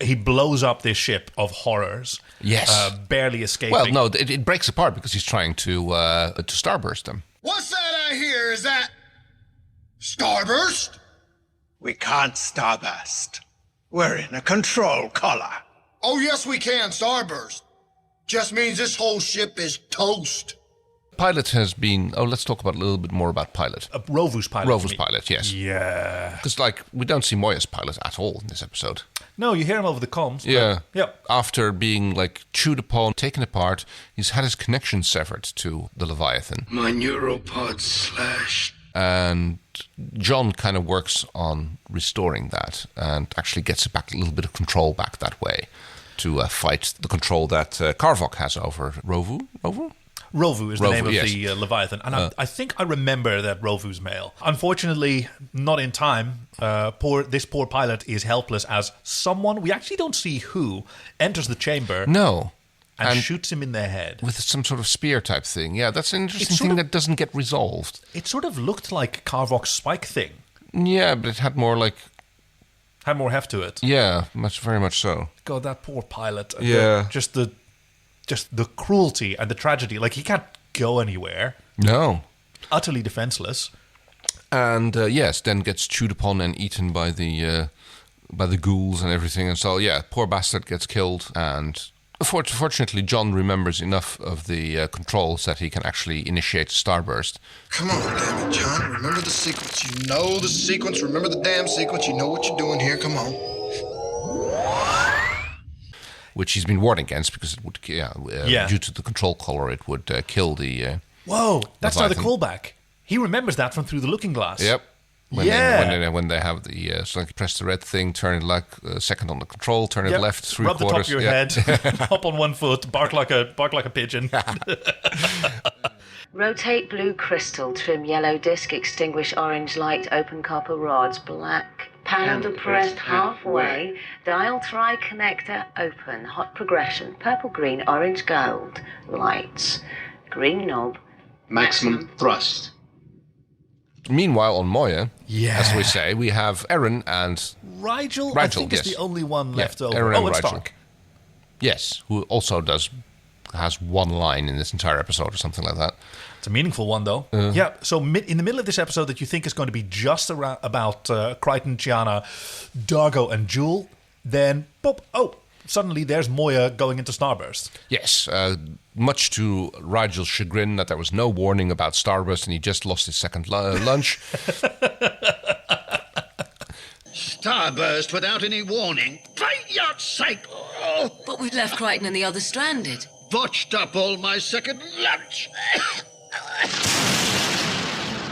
he blows up this ship of horrors. Yes. Barely escaping. Well, no, it breaks apart because he's trying to starburst them. What's that I hear? Is that starburst? We can't starburst. We're in a control collar. Oh, yes, we can starburst. Just means this whole ship is toast. Pilot has been... Oh, let's talk about a little bit more about Pilot. Rovu's Pilot. Rovu's Pilot, yes. Yeah. Because, like, we don't see Moya's Pilot at all in this episode. No, you hear him over the comms. Yeah. Yep. After being, like, chewed upon, taken apart, he's had his connection severed to the Leviathan. My neuropod slashed. And John kind of works on restoring that and actually gets back a little bit of control back that way to fight the control that Karvok has over Rovu. Rovu is the name of the Leviathan. And I think I remember that Rovu's male. Unfortunately, not in time. This poor pilot is helpless as someone, we actually don't see who, enters the chamber. No. and shoots him in the head. With some sort of spear type thing. Yeah, that's an interesting thing that doesn't get resolved. It sort of looked like Carvok's spike thing. Yeah, but it had more like... Had more heft to it. Yeah, very much so. God, that poor pilot. Yeah. Just the cruelty and the tragedy. Like, he can't go anywhere. No. Utterly defenseless. And, yes, then gets chewed upon and eaten by the ghouls and everything. And so, yeah, poor bastard gets killed. And fortunately, John remembers enough of the controls that he can actually initiate starburst. Come on, damn it, John. Remember the sequence. You know the sequence. Remember the damn sequence. You know what you're doing here. Come on. Which he's been warned against because it would, due to the control color, it would kill the... Whoa, that's now the Leviathan. callback. He remembers that from Through the Looking Glass. Yep. When they have the so like press the red thing, turn it like second on the control, turn it left 3/4. Rub the top of your head, hop on one foot, bark like a pigeon. Rotate blue crystal, trim yellow disc, extinguish orange light, open copper rods, black panel depressed halfway, dial tri connector open, hot progression, purple green, orange gold, lights, green knob, maximum thrust. Meanwhile, on Moya, as we say, we have Aeryn and Rigel. I think is the only one left over. Aeryn and and Rigel. Stark. Yes, who also has one line in this entire episode or something like that. It's a meaningful one, though. Yeah, so in the middle of this episode that you think is going to be just about Crichton, Chiana, Dargo, and Jool, then, suddenly there's Moya going into starburst. Yes, much to Rigel's chagrin that there was no warning about starburst and he just lost his second lunch. Starburst without any warning? For God's sake! Oh. But we've left Crichton and the others stranded. Botched up all my second lunch.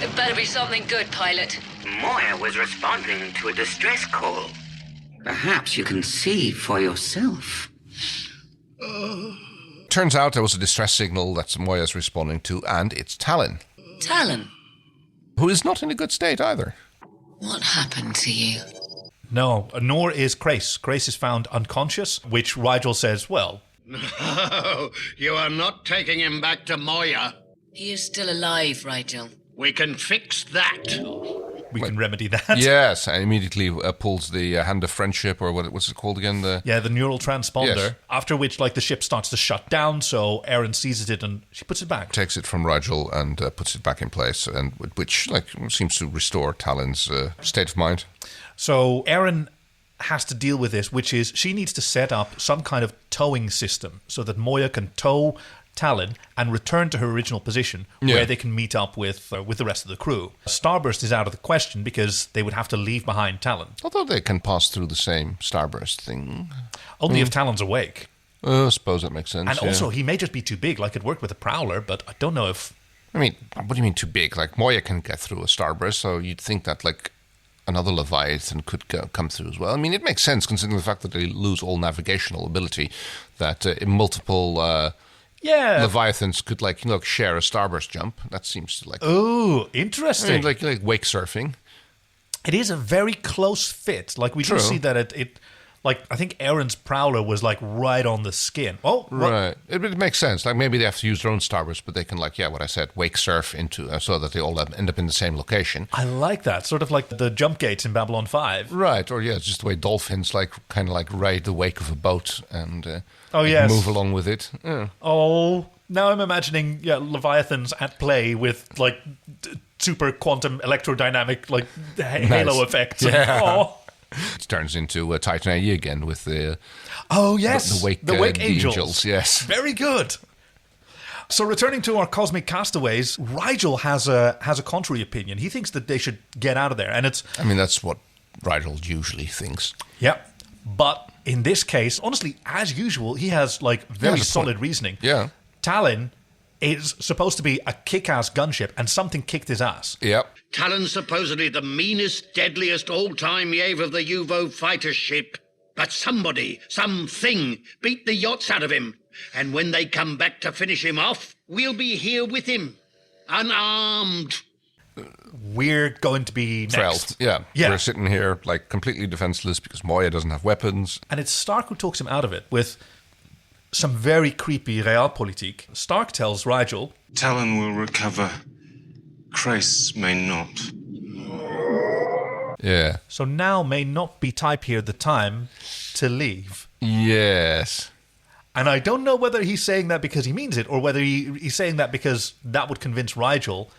It better be something good, pilot. Moya was responding to a distress call. Perhaps you can see for yourself. Turns out there was a distress signal that Moya's responding to, and it's Talyn. Talyn? Who is not in a good state either. What happened to you? No, nor is Crais. Crais is found unconscious, which Rigel says, well... No, you are not taking him back to Moya. He is still alive, Rigel. We can fix that. We can remedy that. Yes, and immediately pulls the Hand of Friendship, or what's it called again? The neural transponder. Yes. After which, the ship starts to shut down, so Aeryn seizes it and she puts it back. Takes it from Rigel and puts it back in place, and which seems to restore Talyn's state of mind. So Aeryn has to deal with this, which is she needs to set up some kind of towing system so that Moya can tow Talyn and return to her original position where they can meet up with the rest of the crew. Starburst is out of the question because they would have to leave behind Talyn. Although they can pass through the same starburst thing. Only if Talyn's awake. I suppose that makes sense. And also, he may just be too big. It worked with a Prowler, but I don't know if... I mean, what do you mean too big? Moya can get through a starburst, so you'd think that, another Leviathan could come through as well. I mean, it makes sense considering the fact that they lose all navigational ability, that multiple... Leviathans could share a starburst jump. That seems to Oh, interesting. I mean, like wake surfing. It is a very close fit. We do see that it I think Aeryn's Prowler was right on the skin. Oh, right. It makes sense. Maybe they have to use their own starburst, but they can what I said, wake surf into so that they all end up in the same location. I like that. Sort of like the jump gates in Babylon 5. Right. Or it's just the way dolphins kind of ride the wake of a boat and move along with it. Yeah. Oh, now I'm imagining Leviathans at play with super quantum electrodynamic halo effects. Yeah. It turns into Titan AE again with the the wake angels. Yes, very good. So returning to our cosmic castaways, Rigel has a contrary opinion. He thinks that they should get out of there, and it's. I mean, that's what Rigel usually thinks. Yeah, but in this case, honestly, as usual, he has very solid reasoning. Yeah, Talyn is supposed to be a kick-ass gunship, and something kicked his ass. Yep. Talyn's supposedly the meanest, deadliest all-time Yave of the UVO fighter ship. But somebody, something, beat the yachts out of him. And when they come back to finish him off, we'll be here with him, unarmed. We're going to be next. Yeah. We're sitting here completely defenseless because Moya doesn't have weapons. And it's Stark who talks him out of it with... some very creepy realpolitik. Stark tells Rigel, Talyn will recover. Crais may not. Yeah. So now may not be type here the time to leave. Yes. And I don't know whether he's saying that because he means it or whether he's saying that because that would convince Rigel.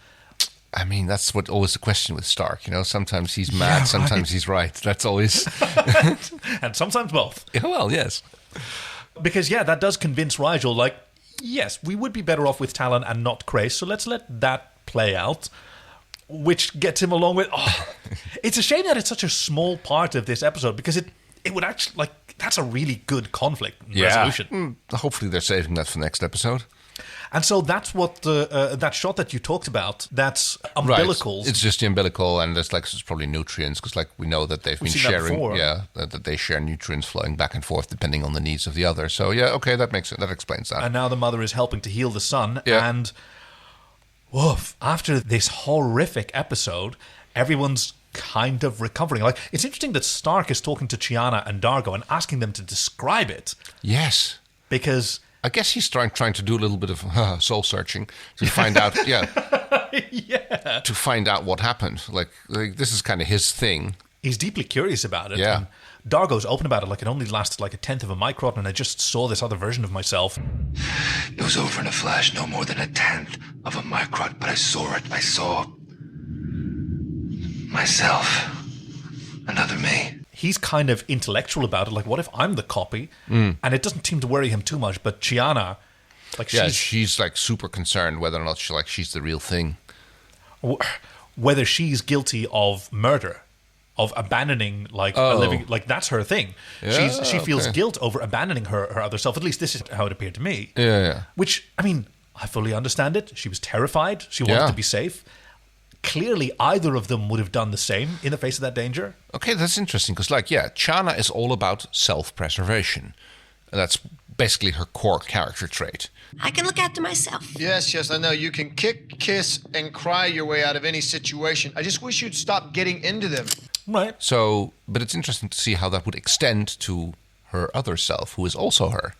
I mean, that's what always the question with Stark, Sometimes he's mad, sometimes he's right. That's always... And sometimes both. Yeah, well, yes. Because, that does convince Rigel, like, yes, we would be better off with Talyn and not Crais, so let's let that play out. Which gets him along with... Oh, it's a shame that it's such a small part of this episode, because it would actually... like that's a really good conflict resolution. Hopefully they're saving that for next episode. And so that's what that shot that you talked about, that's umbilicals. Right. It's just the umbilical, and there's it's probably nutrients, because we know that they've been sharing... that they share nutrients flowing back and forth depending on the needs of the other. So, okay, that explains that. And now the mother is helping to heal the son, and... woof, after this horrific episode, everyone's kind of recovering. Like, it's interesting that Stark is talking to Chiana and Dargo and asking them to describe it. Yes. Because... I guess he's trying to do a little bit of soul searching to find out, to find out what happened. Like this is kind of his thing. He's deeply curious about it. Yeah. And Dargo's open about it, like it only lasted like 1/10 of a micron, and I just saw this other version of myself. It was over in a flash, no more than 1/10 of a micron, but I saw it. I saw myself. Another me. He's kind of intellectual about it. Like, what if I'm the copy? And it doesn't seem to worry him too much. But Chiana, she's like super concerned whether or not she's the real thing. Whether she's guilty of murder, of abandoning a living, that's her thing. Yeah, she feels guilt over abandoning her other self. At least this is how it appeared to me. Yeah. Which, I mean, I fully understand it. She was terrified. She wanted to be safe. Clearly, either of them would have done the same in the face of that danger. Okay, that's interesting, because, Chiana is all about self-preservation. And that's basically her core character trait. I can look after myself. Yes, I know. You can kick, kiss, and cry your way out of any situation. I just wish you'd stop getting into them. Right. So, but it's interesting to see how that would extend to her other self, who is also her.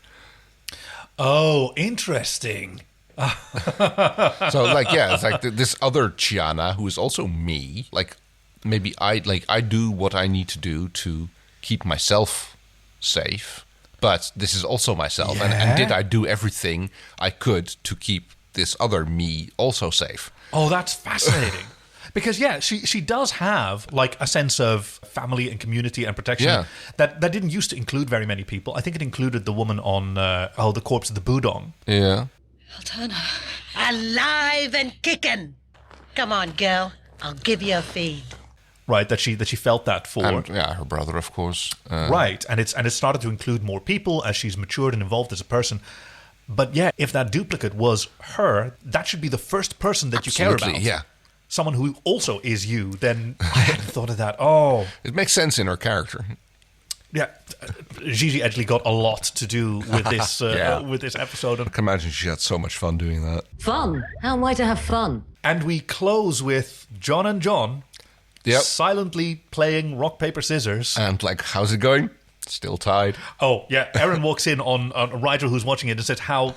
Oh, interesting. So it's like this other Chiana who is also me. Like maybe I do what I need to do to keep myself safe, but this is also myself. Yeah. And did I do everything I could to keep this other me also safe? Oh, that's fascinating. Because she does have a sense of family and community and protection that didn't used to include very many people. I think it included the woman on the corpse of the Budong. Yeah. Altana. Alive and kicking. Come on, girl. I'll give you a feed. Right, that she felt that for. And, her brother, of course. Right, and it started to include more people as she's matured and evolved as a person. But if that duplicate was her, that should be the first person that you care about. Yeah. Someone who also is you. Then I hadn't thought of that. Oh, it makes sense in her character. Yeah, Gigi Edgley got a lot to do with this with this episode. I can imagine she had so much fun doing that. Fun? How am I to have fun? And we close with John and John silently playing rock, paper, scissors. And how's it going? Still tied. Oh, yeah. Aeryn walks in on Rigel, who's watching it, and says, how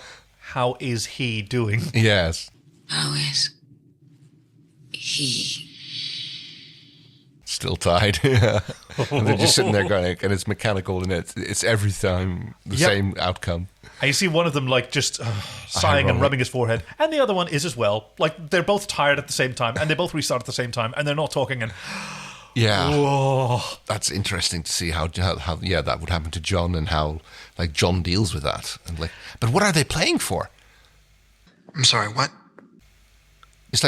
is he doing? Yes. How is he? Still tied. And they're just sitting there going, and it's mechanical, and it's every time the same outcome. And you see one of them just sighing and rubbing his forehead, and the other one is as well. They're both tired at the same time, and they both restart at the same time, and they're not talking. And whoa. That's interesting to see how that would happen to John, and how John deals with that. And but what are they playing for? I'm sorry, what? It's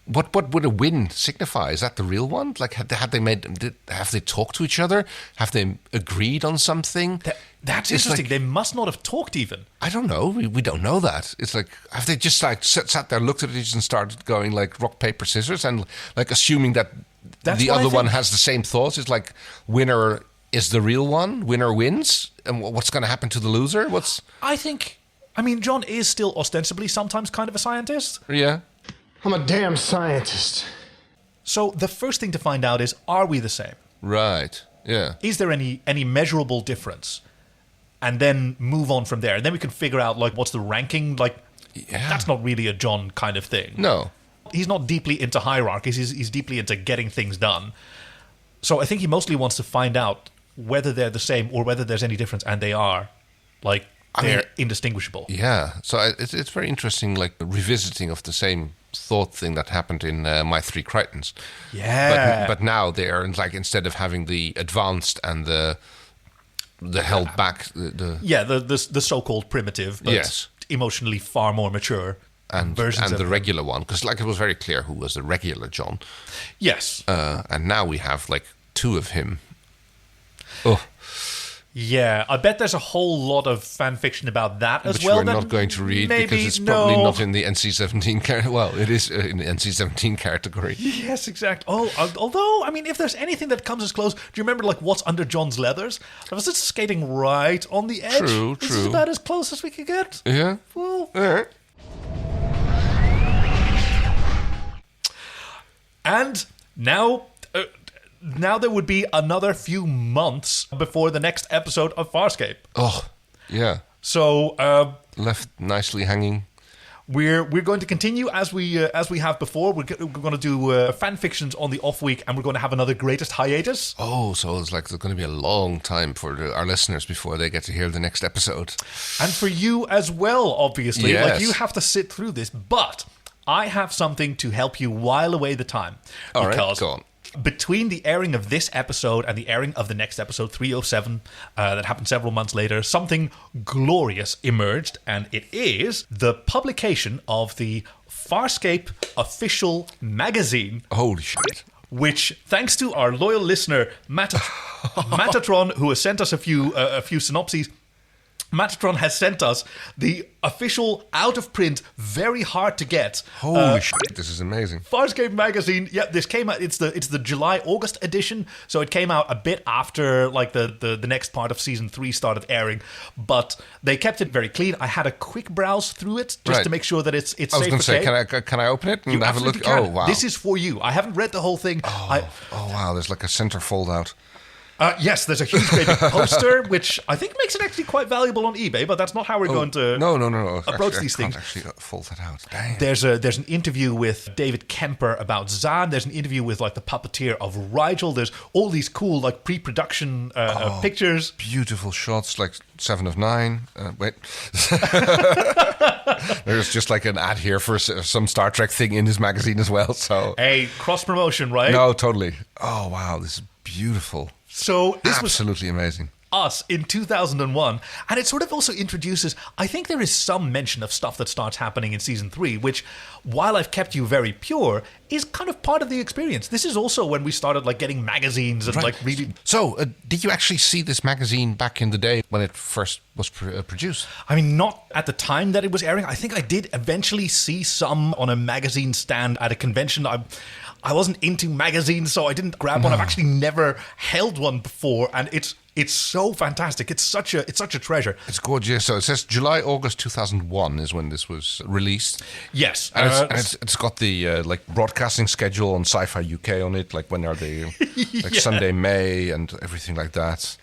what would a win signify? Is that the real one? Have they talked to each other? Have they agreed on something? That's interesting. They must not have talked even. I don't know. We don't know that. It's have they just sat there, looked at each other and started going rock, paper, scissors, and assuming that the other one has the same thoughts? It's winner is the real one. Winner wins. And what's going to happen to the loser? John is still ostensibly sometimes kind of a scientist. Yeah. I'm a damn scientist. So the first thing to find out is, are we the same? Right, yeah. Is there any measurable difference? and then move on from there. And then we can figure out, like, what's the ranking? Like, that's not really a John kind of thing. No. He's not deeply into hierarchies. He's deeply into getting things done. So I think he mostly wants to find out whether they're the same or whether there's any difference, and they are. Like, they're indistinguishable. Yeah. So it's very interesting, like, the revisiting of the same thought thing that happened in My Three Crichtons. Yeah. But now they are, like, instead of having the advanced and the held back... the so-called primitive, but emotionally far more mature versions and of the regular one. Because, like, it was very clear who was the regular John. Yes. And now we have, like, two of him. Oh. Yeah, I bet there's a whole lot of fan fiction about that as Which well. Which we're not going to read because it's probably not in the NC-17 well, it is in the NC-17 category. Yes, exactly. Oh, although, I mean, if there's anything that comes as close, do you remember, like, what's under John's leathers? I was just skating right on the edge. True. This is about as close as we could get. Yeah. Well. Yeah. And now there would be another few months before the next episode of Farscape. Oh, yeah. So left nicely hanging. We're going to continue as we have before. We're going to do fan fictions on the off week, and we're going to have another greatest hiatus. Oh, so it's like there's going to be a long time for our listeners before they get to hear the next episode, and for you as well. Obviously, yes. Like, you have to sit through this, but I have something to help you while away the time. All right, go on. Between the airing of this episode and the airing of the next episode, 307, that happened several months later, something glorious emerged, and it is the publication of the Farscape official magazine. Holy shit. Which, thanks to our loyal listener, Matatron, who has sent us a few synopses, Matatron has sent us the official, out-of-print, very hard to get. Holy shit, this is amazing. Farscape magazine. Yeah, this came out. It's the July-August edition, so it came out a bit after, like, the next part of season 3 started airing. But they kept it very clean. I had a quick browse through it just to make sure that it's safe. I was going to say, can I open it and have a look? Can. Oh wow, this is for you. I haven't read the whole thing. Oh wow, there's like a center fold-out. Yes, there's a huge baby poster, which I think makes it actually quite valuable on eBay, but that's not how we're going to approach these things. I can't actually fold that out. Damn. There's an interview with David Kemper about Zahn. There's an interview with, like, the puppeteer of Rigel. There's all these cool, like, pre-production pictures. Beautiful shots, like 7 of 9. Wait. There's just like an ad here for some Star Trek thing in his magazine as well. So hey, cross-promotion, right? No, totally. Oh, wow, this is beautiful. So this was absolutely amazing. Us in 2001, and it sort of also introduces, I think there is some mention of stuff that starts happening in season 3, which, while I've kept you very pure, is kind of part of the experience. This is also when we started, like, getting magazines and like reading. So did you actually see this magazine back in the day when it first was produced? I mean, not at the time that it was airing. I think I did eventually see some on a magazine stand at a convention. I wasn't into magazines, so I didn't grab one. I've actually never held one before, and it's so fantastic. It's such a treasure. It's gorgeous. So it says July, August 2001 is when this was released. Yes, and it's got the like broadcasting schedule on Sci-Fi UK on it. Like, when are they? Like Sunday, May, and everything like that.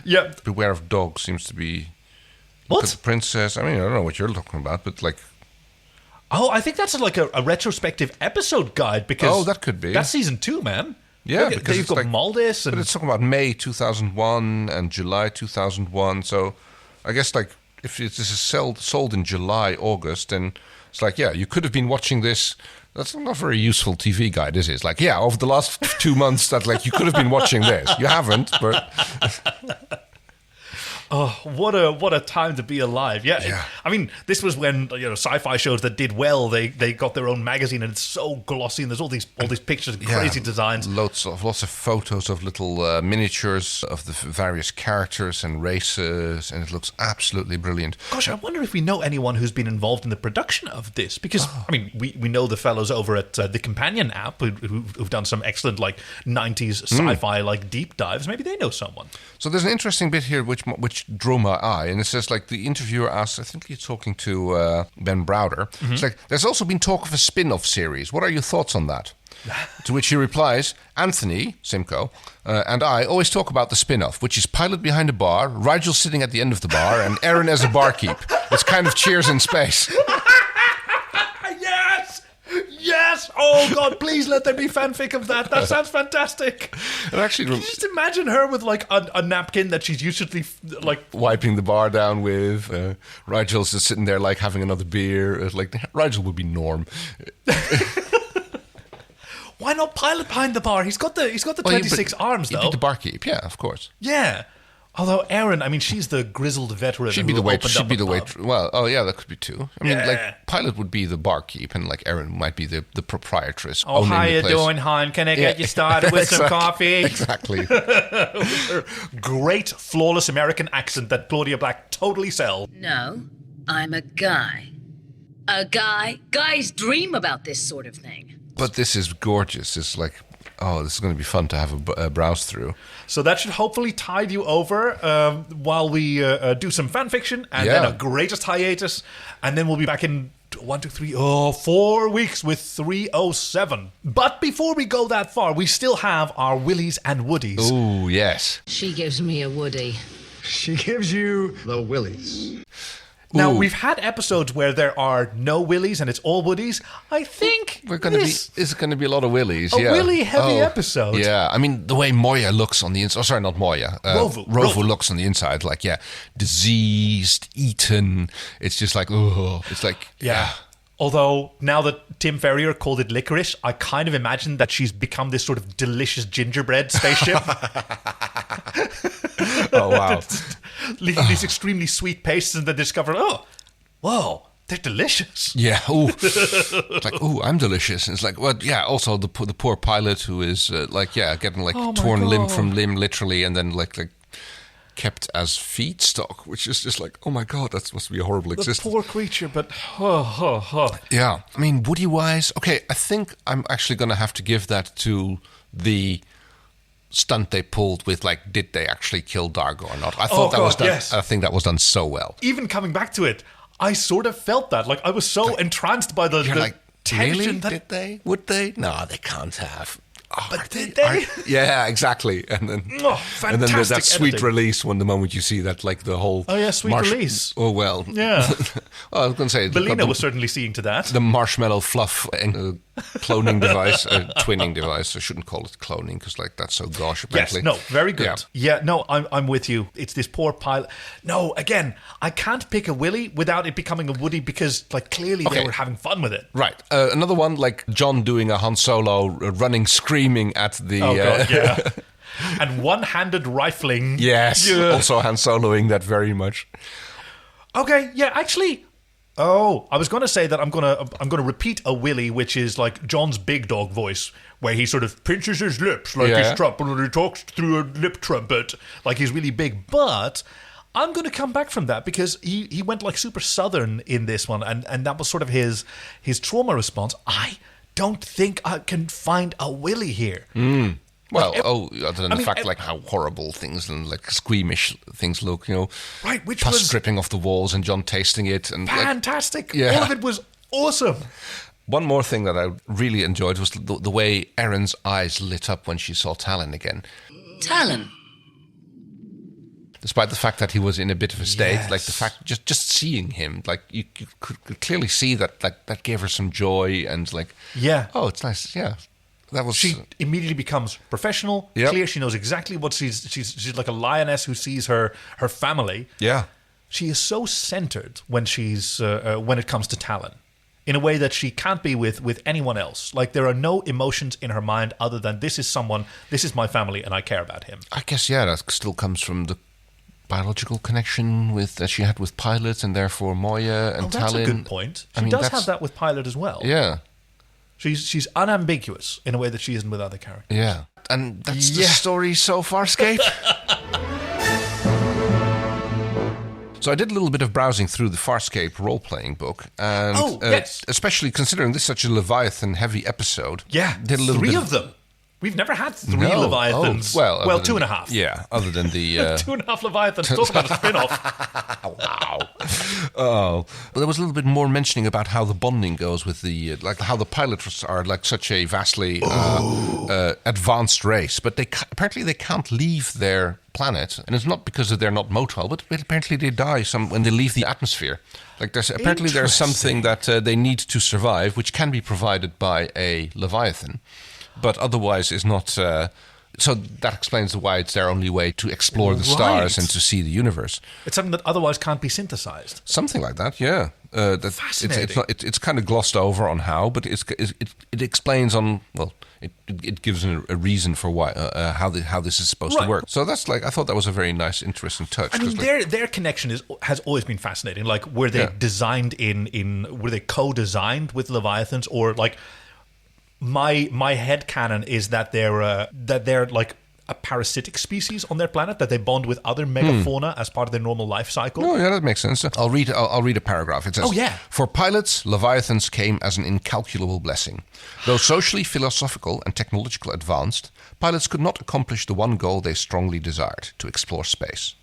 Yeah. Beware of Dogs seems to be. What? Look at the Princess. I mean, I don't know what you're talking about, but like. Oh, I think that's like a retrospective episode guide, because that could be. That's season 2, man. Yeah, because you've got like, Maldis, and but it's talking about May 2001 and July 2001. So, I guess, like, if this is sold in July, August, then it's like, yeah, you could have been watching this. That's not a very useful TV guide, is it? It's like, yeah, over the last 2 months, that, like, you could have been watching this. You haven't, but. Oh, what a time to be alive! Yeah. I mean, this was when, sci-fi shows that did well, they got their own magazine, and it's so glossy, and there's all these pictures and crazy designs, lots of photos of little miniatures of the various characters and races, and it looks absolutely brilliant. Gosh, I wonder if we know anyone who's been involved in the production of this, because I mean, we know the fellows over at the Companion app who've done some excellent, like, 90s sci-fi like deep dives. Maybe they know someone. So there's an interesting bit here which drew my eye, and it says, like, the interviewer asked, I think he's talking to Ben Browder. It's like, there's also been talk of a spin-off series. What are your thoughts on that? To which he replies, Anthony, Simcoe, and I always talk about the spin-off, which is Pilot behind a bar, Rigel sitting at the end of the bar, and Aeryn as a barkeep. It's kind of Cheers in space. Yes! Oh, God, please let there be fanfic of that. That sounds fantastic. And actually, can you just imagine her with, like, a napkin that she's usually, like... wiping the bar down with. Rigel's just sitting there, like, having another beer. Like, Rigel would be Norm. Why not Pilot behind the bar? He's got the 26 arms, though. He'd be the barkeep, yeah, of course. Yeah. Although Aeryn, I mean, she's the grizzled veteran. She'd be the waitress. She'd be the waitress. Well, oh yeah, that could be too. I mean, like Pilot would be the barkeep, and like Aeryn might be the proprietress. Oh, how you doing, hon? Can I get you started with some coffee? Exactly. Her great, flawless American accent that Claudia Black totally sells. No, I'm a guy. A guy? Guys dream about this sort of thing. But this is gorgeous. It's like, oh, this is going to be fun to have a browse through. So that should hopefully tide you over while we do some fan fiction and then a greatest hiatus. And then we'll be back in 4 weeks with 307. But before we go that far, we still have our Willies and Woodies. Ooh, yes. She gives me a Woody. She gives you the willies. Now, we've had episodes where there are no Willies and it's all Woodies. I think it's going to be a lot of Willies. A Willy-heavy episode. Yeah, I mean, the way Moya looks on the inside... Oh, sorry, not Moya. Rovu looks on the inside, like, diseased, eaten. It's just like, oh, it's like... Yeah. Although, now that Tim Ferrier called it licorice, I kind of imagine that she's become this sort of delicious gingerbread spaceship. Oh, wow. Leaving these extremely sweet pastes and then discover, oh, whoa, they're delicious. Yeah, ooh. It's like, ooh, I'm delicious. And it's like, well, yeah, also the poor pilot who is, getting, torn limb from limb, literally, and then, like kept as feedstock, which is just like, oh my God, that must be a horrible existence. The poor creature, but... Yeah, I mean, Woody-wise, okay, I think I'm actually going to have to give that to the stunt they pulled with, like, did they actually kill Dargo or not? I thought that was done. Yes. I think that was done so well. Even coming back to it, I sort of felt that. Like, I was so entranced by the tension. Really? That... Did they? Would they? No, they can't have. Oh, but did they? Yeah, exactly. And then, and then there's that sweet release when the moment you see that, like the whole... Oh, yeah, sweet release. Oh, well. Yeah. Well, I was going to say... Belina was certainly seeing to that. The marshmallow fluff cloning device, twinning device. I shouldn't call it cloning because, like, that's so gosh, apparently. Yes, no, very good. Yeah, no, I'm with you. It's this poor pilot. No, again, I can't pick a Willy without it becoming a Woody because, like, clearly they were having fun with it. Right. Another one, like John doing a Han Solo running, screaming at the... Oh, God, yeah. And one-handed rifling. Yes, also Han Soloing that very much. Okay, yeah, actually... Oh, I was going to say that I'm going to repeat a Willy, which is like John's big dog voice, where he sort of pinches his lips like he's trumpet, and he talks through a lip trumpet like he's really big. But I'm going to come back from that because he went like super southern in this one, and that was sort of his trauma response. I don't think I can find a Willy here. Well, other than the fact, like, how horrible things and, like, squeamish things look, you know. Right, which pus was... dripping off the walls and John tasting it. And fantastic. Like, all of it was awesome. One more thing that I really enjoyed was the way Aeryn's eyes lit up when she saw Talyn again. Talyn? Despite the fact that he was in a bit of a state, like the fact, just seeing him, like, you could clearly see that, like, that gave her some joy and, like, oh, it's nice, That was... She immediately becomes professional, clear. She knows exactly what she's like a lioness who sees her family. Yeah. She is so centered when when it comes to Talyn, in a way that she can't be with anyone else. Like, there are no emotions in her mind other than this is my family and I care about him. I guess, that still comes from the biological connection that she had with Pilot and therefore Moya and Talyn. That's a good point. She does have that with Pilot as well. Yeah. She's unambiguous in a way that she isn't with other characters. Yeah. And that's the story so far, Farscape. So I did a little bit of browsing through the Farscape role-playing book. And yes. Especially considering this is such a Leviathan-heavy episode. Yeah, did a little 3 bit of them. We've never had 3 Leviathans. Oh, well, 2.5. Yeah, other than the... 2.5 Leviathans. Talk about a spin-off. Wow. Oh. But there was a little bit more mentioning about how the bonding goes with the... like how the pilots are like such a vastly advanced race. But apparently they can't leave their planet. And it's not because they're not motile, but apparently they die when they leave the atmosphere. Like there's something that they need to survive, which can be provided by a Leviathan. But otherwise is not... so that explains why it's their only way to explore the stars and to see the universe. It's something that otherwise can't be synthesized. Something like that, yeah. Fascinating. It's kind of glossed over on how, but it explains on... Well, it gives a reason for why how this is supposed to work. So that's I thought that was a very nice, interesting touch. I mean, their connection has always been fascinating. Like, were they designed were they co-designed with Leviathans, or like... My headcanon is that they're like a parasitic species on their planet, that they bond with other megafauna as part of their normal life cycle. Oh, yeah, that makes sense. I'll read a paragraph. It says, For pilots, Leviathans came as an incalculable blessing. Though socially, philosophical, and technologically advanced, pilots could not accomplish the one goal they strongly desired, to explore space.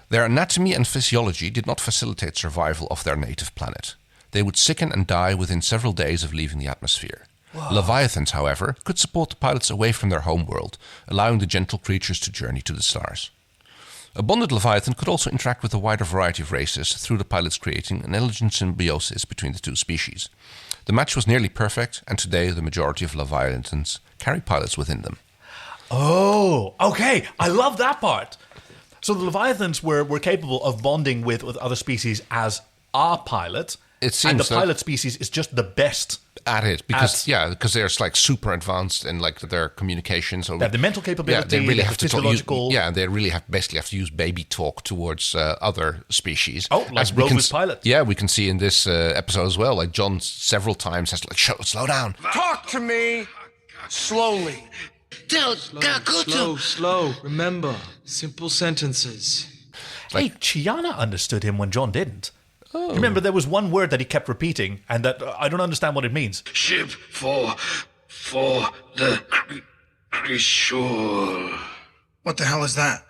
Their anatomy and physiology did not facilitate survival of their native planet. They would sicken and die within several days of leaving the atmosphere. Whoa. Leviathans, however, could support the pilots away from their homeworld, allowing the gentle creatures to journey to the stars. A bonded Leviathan could also interact with a wider variety of races, through the pilots creating an elegant symbiosis between the two species. The match was nearly perfect, and today the majority of Leviathans carry pilots within them. Oh, okay. I love that part. So the Leviathans were capable of bonding with other species as a pilot, it seems, and the pilot species is just the best at it because they're like super advanced in like their communication. So they have the mental capability. They really have to physiological. They really basically have to use baby talk towards other species. Oh, like Rover's pilot. Yeah, we can see in this episode as well. Like John several times has to slow down. Talk to me slowly. Slow. Remember, simple sentences. Hey, Chiana understood him when John didn't. Oh. Remember, there was one word that he kept repeating, and that I don't understand what it means. Ship for the Jool. What the hell is that?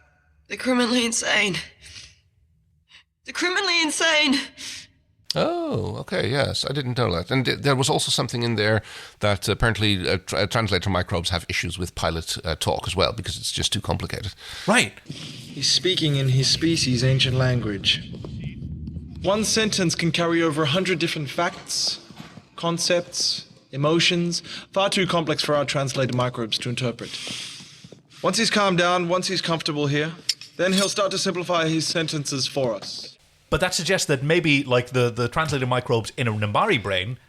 They're criminally insane. Oh, okay, yes. I didn't know that. And there was also something in there that apparently translator microbes have issues with pilot talk as well, because it's just too complicated. Right. He's speaking in his species' ancient language. One sentence can carry over 100 different facts, concepts, emotions, far too complex for our translator microbes to interpret. Once he's calmed down, once he's comfortable here, then he'll start to simplify his sentences for us. But that suggests that maybe like the translator microbes in a Nambari brain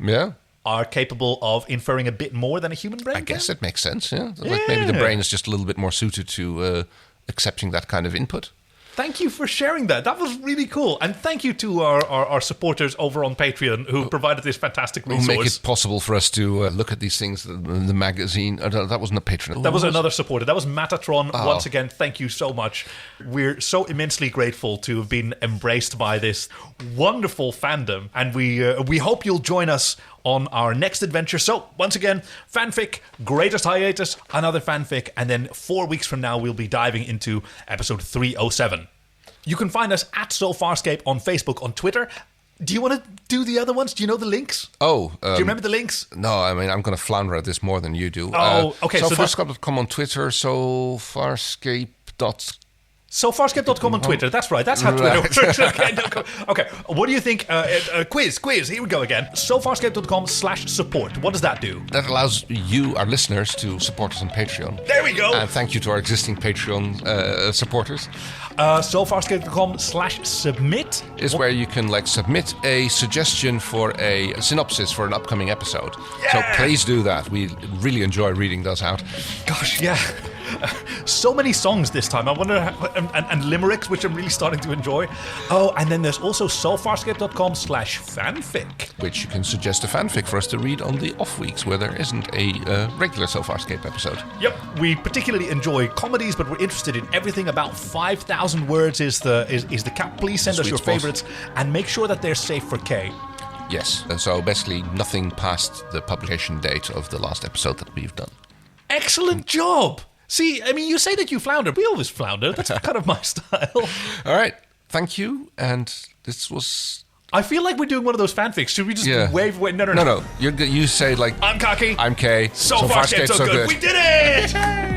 are capable of inferring a bit more than a human brain. I guess it makes sense, yeah. Like maybe the brain is just a little bit more suited to accepting that kind of input. Thank you for sharing that. That was really cool. And thank you to our supporters over on Patreon who provided this fantastic resource. Who make it possible for us to look at these things in the magazine. That wasn't a Patreon. That was another supporter. That was Matatron. Oh. Once again, thank you so much. We're so immensely grateful to have been embraced by this wonderful fandom. And we hope you'll join us on our next adventure. So, once again, fanfic, greatest hiatus, another fanfic, and then 4 weeks from now we'll be diving into episode 307. You can find us at Farscape on Facebook, on Twitter. Do you want to do the other ones? Do you know the links? Oh. Do you remember the links? No, I mean, I'm going to flounder at this more than you do. Oh, okay. So Farscape.com on Twitter, Farscape.com. Farscape.com on Twitter. That's right. That's how Twitter works. Okay. What do you think? Quiz. Here we go again. Farscape.com/support. What does that do? That allows you, our listeners, to support us on Patreon. There we go. And thank you to our existing Patreon supporters. Farscape.com/submit is where you can submit a suggestion for a synopsis for an upcoming episode. Yeah. So please do that. We really enjoy reading those out. Gosh, yeah. So many songs this time. I wonder, and limericks, which I'm really starting to enjoy. Oh, and then there's also Farscape.com/fanfic, which you can suggest a fanfic for us to read on the off weeks where there isn't a regular Farscape episode. Yep, we particularly enjoy comedies, but we're interested in everything. About 5,000 words is the cap. Please send us your favorites and make sure that they're safe for K. Yes, and so basically nothing past the publication date of the last episode that we've done. Excellent job. See, I mean, you say that you flounder. We always flounder. That's kind of my style. All right. Thank you. And this was... I feel like we're doing one of those fanfics. Should we just wave? Wait, no. No. You say like... I'm Cocky. I'm Kay. So far, so good. We did it!